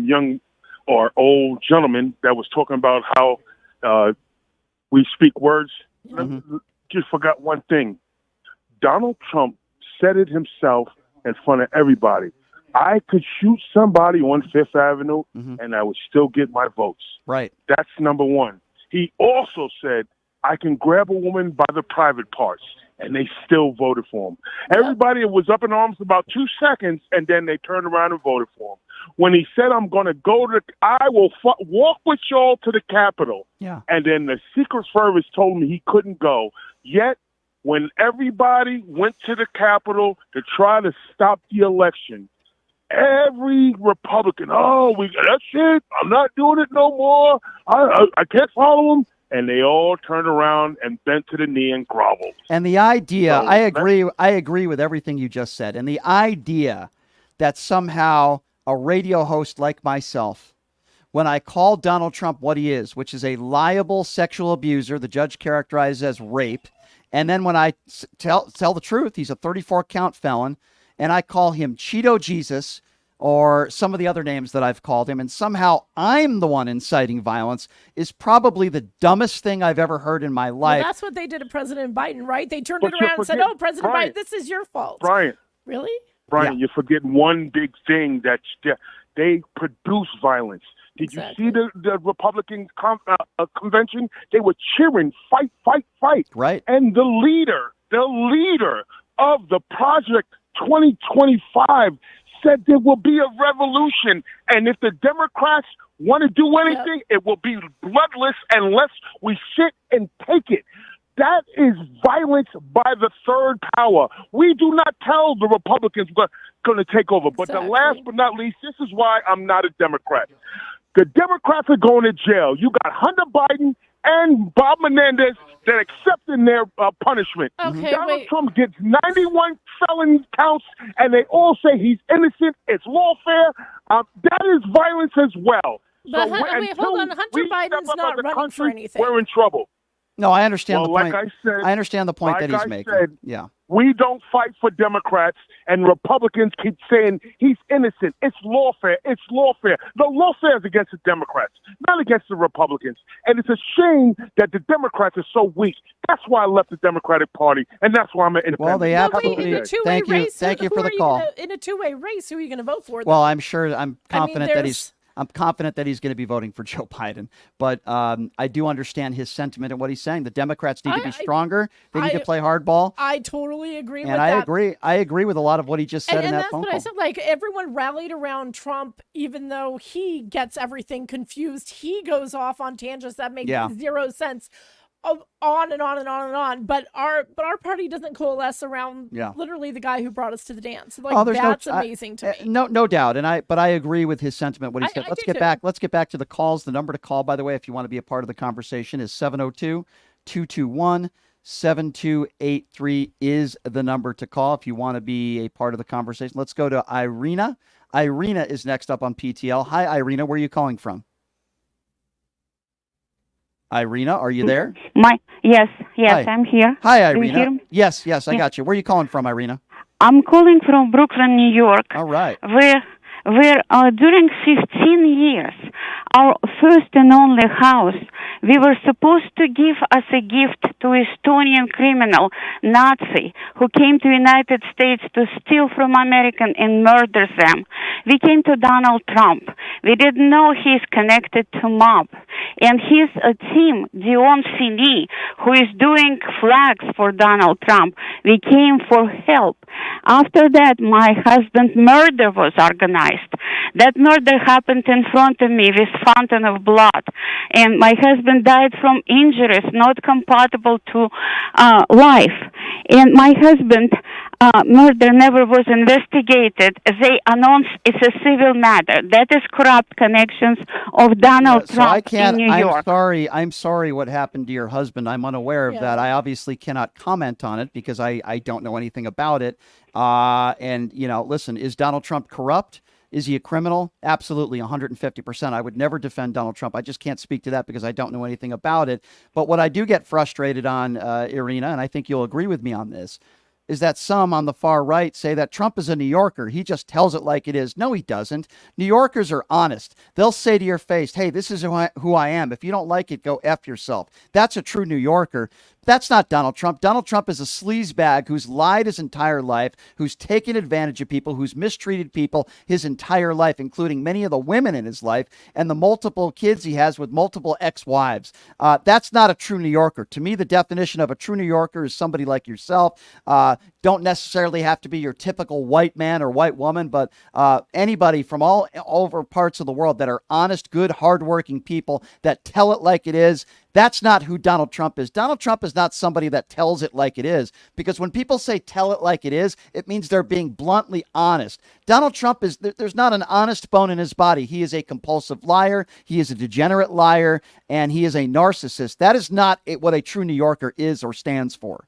young or old gentleman that was talking about how we speak words, just forgot one thing. Donald Trump said it himself in front of everybody. I could shoot somebody on Fifth Avenue and I would still get my votes. Right. That's number one. He also said, I can grab a woman by the private parts, and they still voted for him. Everybody was up in arms about 2 seconds, and then they turned around and voted for him. When he said, I'm going to go to, I will walk with y'all to the Capitol. Yeah. And then the Secret Service told me he couldn't go. Yet, when everybody went to the Capitol to try to stop the election, every Republican, that's it. I'm not doing it no more. I can't follow him. And they all turned around and bent to the knee and groveled. And the idea, I agree with everything you just said. And the idea that somehow a radio host like myself, when I call Donald Trump what he is, which is a liable sexual abuser, the judge characterized as rape, and then when I tell the truth, he's a 34-count felon, and I call him Cheeto Jesus or some of the other names that I've called him, and somehow I'm the one inciting violence, is probably the dumbest thing I've ever heard in my life. Well, that's what they did to President Biden, right? They turned it around and said, oh, President Biden, this is your fault. Brian. Really? Brian, you're forgetting one big thing, that they produce violence. Did you see the Republican convention? They were cheering, fight, fight, fight. Right. And the leader of the Project 2025 said there will be a revolution. And if the Democrats want to do anything, it will be bloodless unless we sit and take it. That is violence by the third power. We do not tell the Republicans we're going to take over. But the last but not least, this is why I'm not a Democrat. The Democrats are going to jail. You got Hunter Biden and Bob Menendez that accepting their punishment. Donald Trump gets 91 felon counts, and they all say he's innocent. It's lawfare. That is violence as well. But hold on. Hunter Biden's not running for anything. We're in trouble. No, I understand the point. Like I said, I understand the point that he's making. Yeah. We don't fight for Democrats, and Republicans keep saying he's innocent. It's lawfare. It's lawfare. The lawfare is against the Democrats, not against the Republicans. And it's a shame that the Democrats are so weak. That's why I left the Democratic Party, and that's why I'm an independent. Well, they absolutely. Thank you for the call. In a two-way race, who are you going to vote for? Well, I'm confident that he's. I'm confident that he's going to be voting for Joe Biden, but I do understand his sentiment and what he's saying. The Democrats need to be stronger. They need to play hardball. I totally agree with that. And I agree with a lot of what he just said in that phone call. And that's what I said. Like, everyone rallied around Trump, even though he gets everything confused. He goes off on tangents that make zero sense. On and on and on and on, but our party doesn't coalesce around literally the guy who brought us to the dance. Like, that's amazing to me. No doubt, but I agree with his sentiment. What he said. Let's get back to the calls. The number to call, by the way, if you want to be a part of the conversation, is 702-221-7283 is the number to call if you want to be a part of the conversation. Let's go to Irina. Irina is next up on PTL. Hi, Irina. Where are you calling from? Irina, are you there? Yes, Hi. I'm here. Hi, Irina. Do you hear me? Yes, I got you. Where are you calling from, Irina? I'm calling from Brooklyn, New York. All right. Where during 15 years, our first and only house, we were supposed to give as a gift to Estonian criminal, Nazi, who came to United States to steal from American and murder them. We came to Donald Trump. We didn't know he's connected to mob. And his team, Dion Fini, who is doing flags for Donald Trump, we came for help. After that, my husband's murder was organized. That murder happened in front of me with fountain of blood. And my husband died from injuries not compatible to life. And my husband's murder never was investigated. They announced it's a civil matter. That is corrupt connections of Donald Trump in New York. I'm sorry what happened to your husband. I'm unaware of that. I obviously cannot comment on it because I don't know anything about it. And, listen, is Donald Trump corrupt? Is he a criminal? Absolutely, 150%. I would never defend Donald Trump. I just can't speak to that because I don't know anything about it. But what I do get frustrated on, Irina, and I think you'll agree with me on this, is that some on the far right say that Trump is a New Yorker. He just tells it like it is. No, he doesn't. New Yorkers are honest. They'll say to your face, hey, this is who I am. If you don't like it, go F yourself. That's a true New Yorker. That's not Donald Trump. Donald Trump is a sleazebag who's lied his entire life, who's taken advantage of people, who's mistreated people his entire life, including many of the women in his life and the multiple kids he has with multiple ex-wives. That's not a true New Yorker. To me, the definition of a true New Yorker is somebody like yourself. Don't necessarily have to be your typical white man or white woman, but anybody from all over parts of the world that are honest, good, hardworking people that tell it like it is. That's not who Donald Trump is. Donald Trump is not somebody that tells it like it is, because when people say tell it like it is, it means they're being bluntly honest. Donald Trump is, there's not an honest bone in his body. He is a compulsive liar. He is a degenerate liar, and he is a narcissist. That is not what a true New Yorker is or stands for.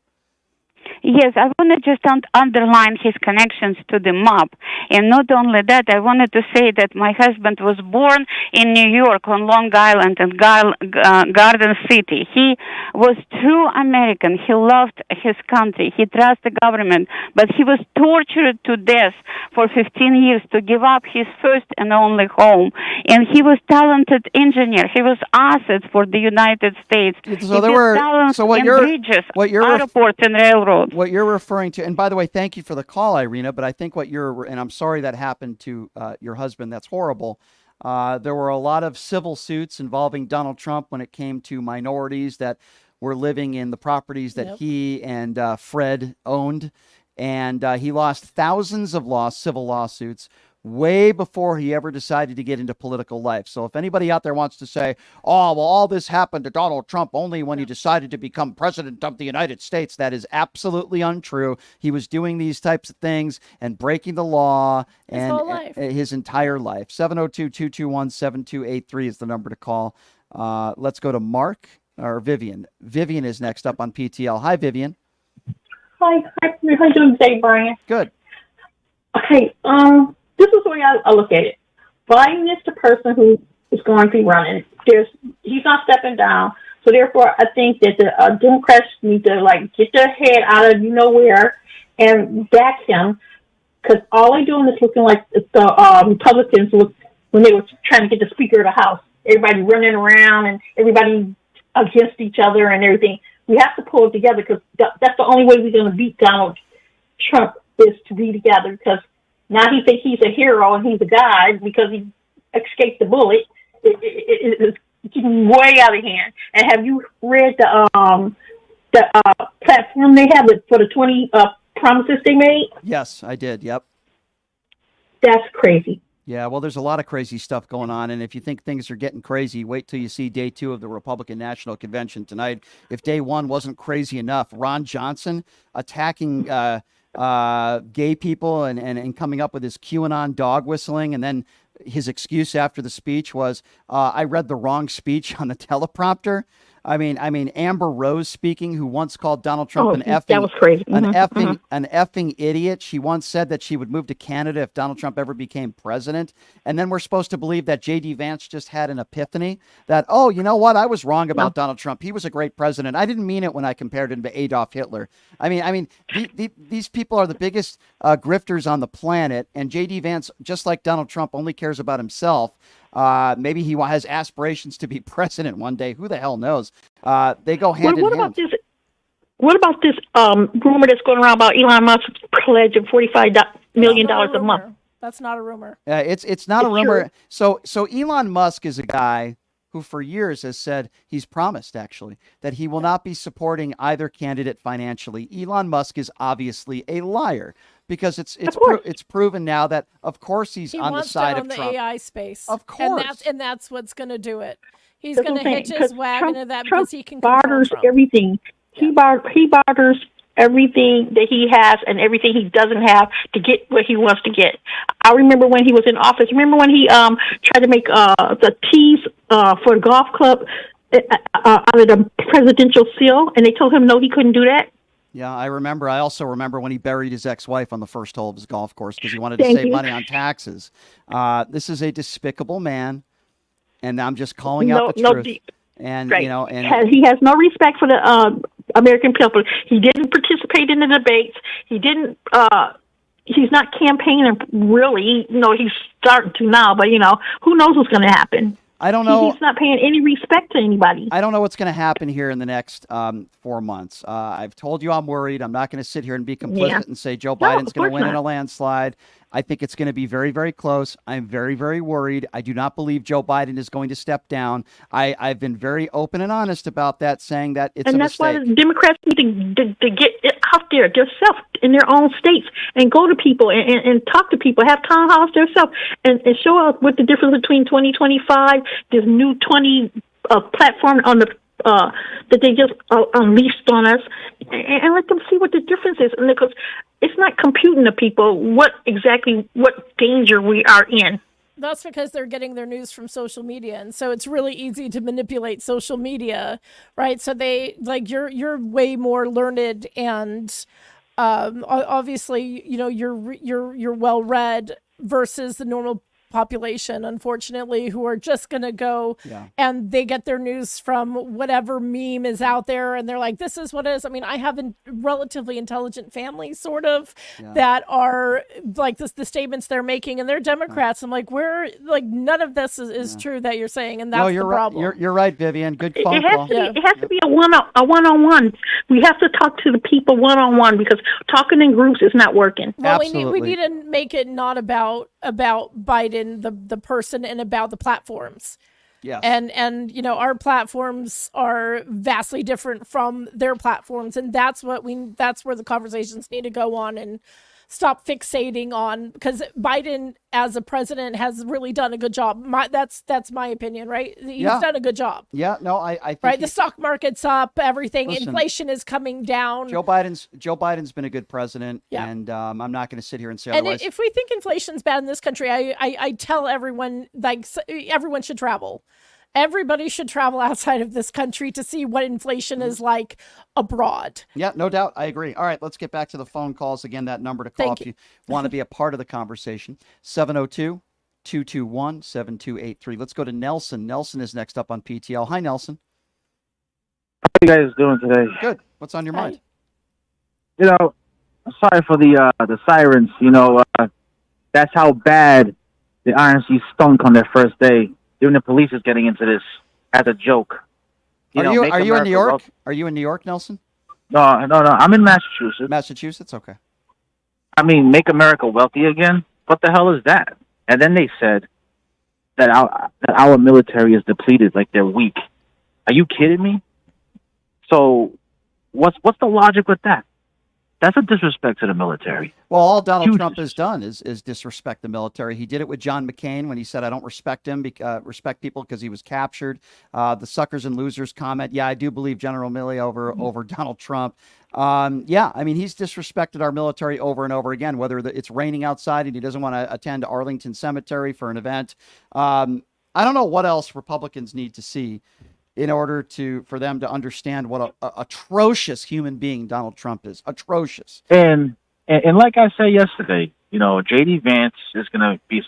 Yes, I want to just underline his connections to the mob. And not only that, I wanted to say that my husband was born in New York on Long Island in Garden City. He was true American. He loved his country. He trusted the government. But he was tortured to death for 15 years to give up his first and only home. And he was talented engineer. He was asset for the United States. So there were bridges, airports, and railroads. What you're referring to, and by the way, thank you for the call, Irina, but I think and I'm sorry that happened to your husband. That's horrible. There were a lot of civil suits involving Donald Trump when it came to minorities that were living in the properties that he and Fred owned. And he lost thousands of civil lawsuits way before he ever decided to get into political life. So if anybody out there wants to say, oh, well, all this happened to Donald Trump only when he decided to become president of the United States, that is absolutely untrue. He was doing these types of things and breaking the law his entire life. 702-221-7283 is the number to call. Let's go to Mark or Vivian. Vivian is next up on PTL. Hi, Vivian. Hi. How are you doing today, Brian? Good. Okay. This is the way I look at it. Biden is the person who is going to be running. He's not stepping down. So therefore, I think that the Democrats need to get their head out of nowhere and back him, because all they're doing is looking like the Republicans looked when they were trying to get the Speaker of the House. Everybody running around and everybody against each other and everything. We have to pull it together, because that's the only way we're going to beat Donald Trump is to be together, because now he thinks he's a hero and he's a guy because he escaped the bullet. It's getting way out of hand. And have you read the platform they have for the 20 promises they made? Yes, I did. Yep. That's crazy. Yeah, well, there's a lot of crazy stuff going on. And if you think things are getting crazy, wait till you see day 2 of the Republican National Convention tonight. If day 1 wasn't crazy enough, Ron Johnson attacking gay people and coming up with his QAnon dog whistling. And then his excuse after the speech was, I read the wrong speech on the teleprompter. I mean, Amber Rose speaking, who once called Donald Trump an effing idiot. She once said that she would move to Canada if Donald Trump ever became president. And then we're supposed to believe that JD Vance just had an epiphany that, oh, you know what? I was wrong about Donald Trump. He was a great president. I didn't mean it when I compared him to Adolf Hitler. I mean, these people are the biggest grifters on the planet. And JD Vance, just like Donald Trump, only cares about himself. Maybe he has aspirations to be president one day. Who the hell knows? They go hand in hand. What about this rumor that's going around about Elon Musk pledging $45 million a month? That's not a rumor. It's not a rumor. True. So Elon Musk is a guy who for years has said, he's promised actually, that he will not be supporting either candidate financially. Elon Musk is obviously a liar, because it's proven now that of course he on the side of Trump. He wants to own the AI space. Of course. And that's what's going to do it. He's going to hitch his wagon to that because he can barters Trump. Everything. He barters everything that he has and everything he doesn't have to get what he wants to get. I remember when he was in office. Remember when he tried to make the tees for the golf club out of the presidential seal, and they told him no, he couldn't do that. Yeah, I remember. I also remember when he buried his ex-wife on the first hole of his golf course because he wanted to save money on taxes. This is a despicable man, and I'm just calling out the truth. And right. You know, and he has no respect for the American people. He didn't participate in the debates. He didn't. He's not campaigning really. He's starting to now, but who knows what's going to happen. I don't know. He's not paying any respect to anybody. I don't know what's going to happen here in the next 4 months. I've told you I'm worried. I'm not going to sit here and be complicit and say Joe Biden's going to win in a landslide. I think it's going to be very, very close. I'm very, very worried. I do not believe Joe Biden is going to step down. I've been very open and honest about that, saying that it's a mistake. And that's why the Democrats need to get out there themselves in their own states and go to people and talk to people, have town halls themselves, and show us what the difference between 2025, this new 20 platform on the that they just unleashed on us, and let them see what the difference is. And because it's not computing to people what danger we are in. That's because they're getting their news from social media, and so it's really easy to manipulate social media, right? So they you're way more learned, and obviously, you're well read versus the normal population, unfortunately, who are just going to go and they get their news from whatever meme is out there, and they're like, this is what it is. I mean, I have a relatively intelligent family, sort of, that are like the statements they're making, and they're Democrats. I'm like, none of this is true that you're saying, and that's the problem. You're right, Vivian. Good phone call. It has to be a one-on-one. We have to talk to the people one-on-one, because talking in groups is not working. Well, we need to make it not about Biden, the person, and about the platforms. Yes. And our platforms are vastly different from their platforms, and that's where the conversations need to go on, and stop fixating on, because Biden as a president has really done a good job. That's my opinion, right? He's done a good job. Yeah, no, I think right. The stock market's up, everything. Listen, inflation is coming down. Joe Biden's been a good president, and I'm not going to sit here and say otherwise. And if we think inflation's bad in this country, I tell everyone, everyone should travel. Everybody should travel outside of this country to see what inflation is like abroad. Yeah, no doubt. I agree. All right, let's get back to the phone calls. Again, that number to call if you want to be a part of the conversation, 702-221-7283. Let's go to Nelson. Nelson is next up on PTL. Hi, Nelson. How are you guys doing today? Good. What's on your mind? Sorry for the sirens. That's how bad the RNC stunk on their first day. Even the police is getting into this as a joke. Are you in New York? Are you in New York, Nelson? No. I'm in Massachusetts. Massachusetts, okay. I mean, make America wealthy again? What the hell is that? And then they said that our military is depleted, like they're weak. Are you kidding me? So what's the logic with that? That's a disrespect to the military. Well, all Donald Trump has done is disrespect the military. He did it with John McCain when he said, I don't respect people because he was captured. The suckers and losers comment. Yeah, I do believe General Milley over Donald Trump. He's disrespected our military over and over again, whether it's raining outside and he doesn't want to attend Arlington Cemetery for an event. I don't know what else Republicans need to see in order for them to understand what a atrocious human being Donald Trump is. Atrocious. And like I said yesterday, JD Vance is going to be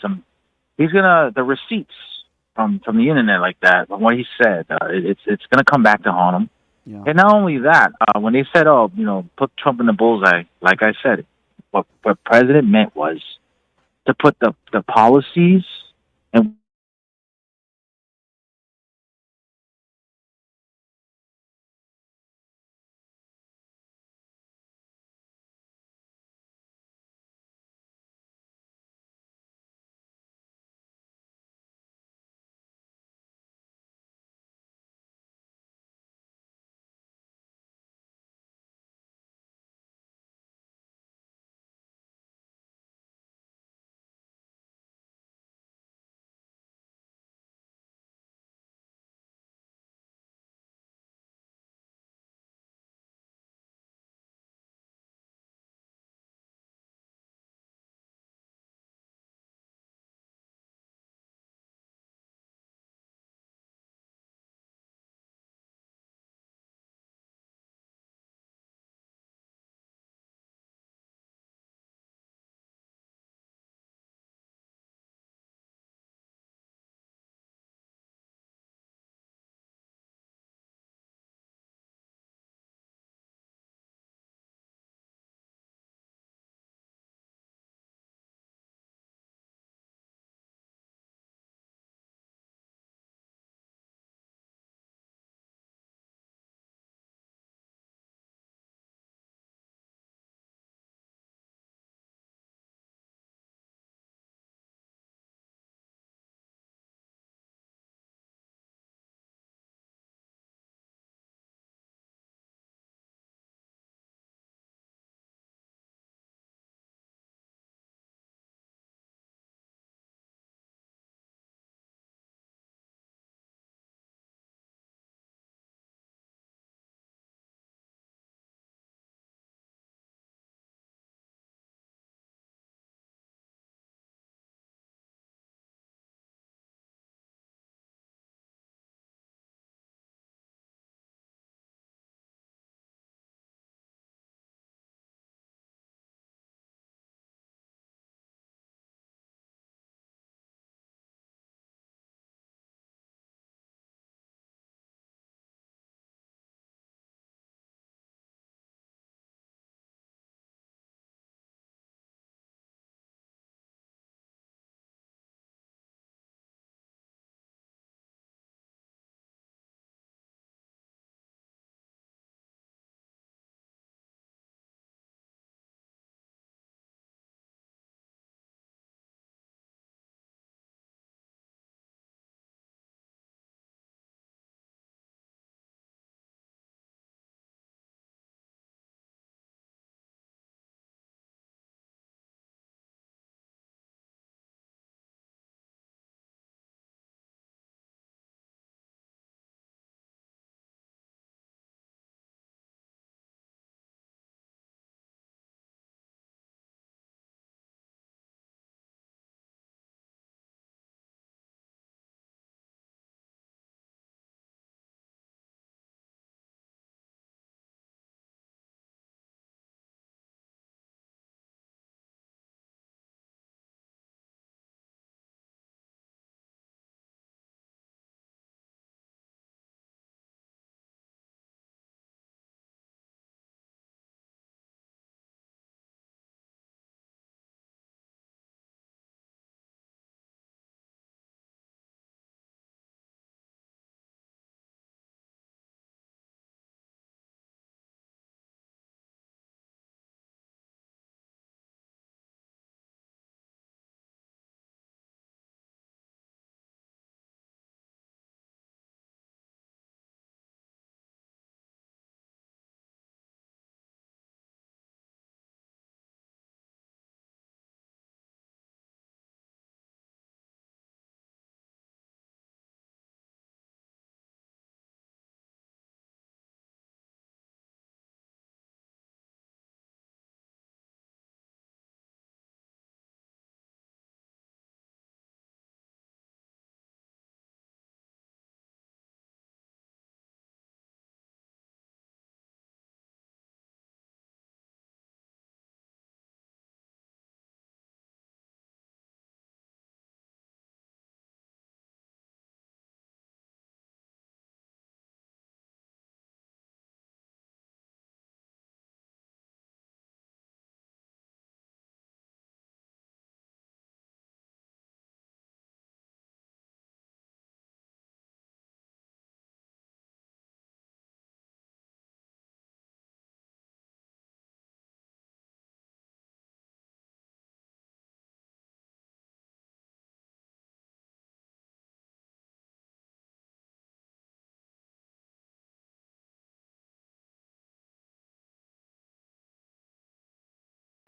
the receipts from the internet like that, from what he said, it's going to come back to haunt him. Yeah. And not only that, when they said, put Trump in the bullseye, like I said, what President meant was to put the policies and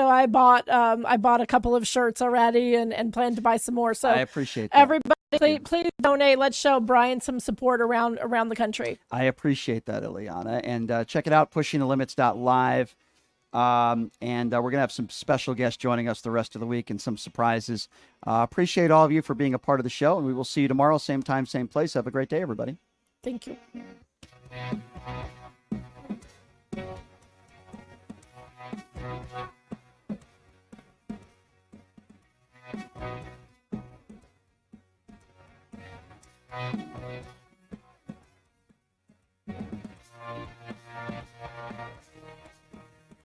So I bought a couple of shirts already and plan to buy some more. So I appreciate that. Everybody, please donate. Let's show Brian some support around the country. I appreciate that, Ilana. And check it out, pushingthelimits.live. And we're going to have some special guests joining us the rest of the week and some surprises. Appreciate all of you for being a part of the show, and we will see you tomorrow, same time, same place. Have a great day, everybody. Thank you.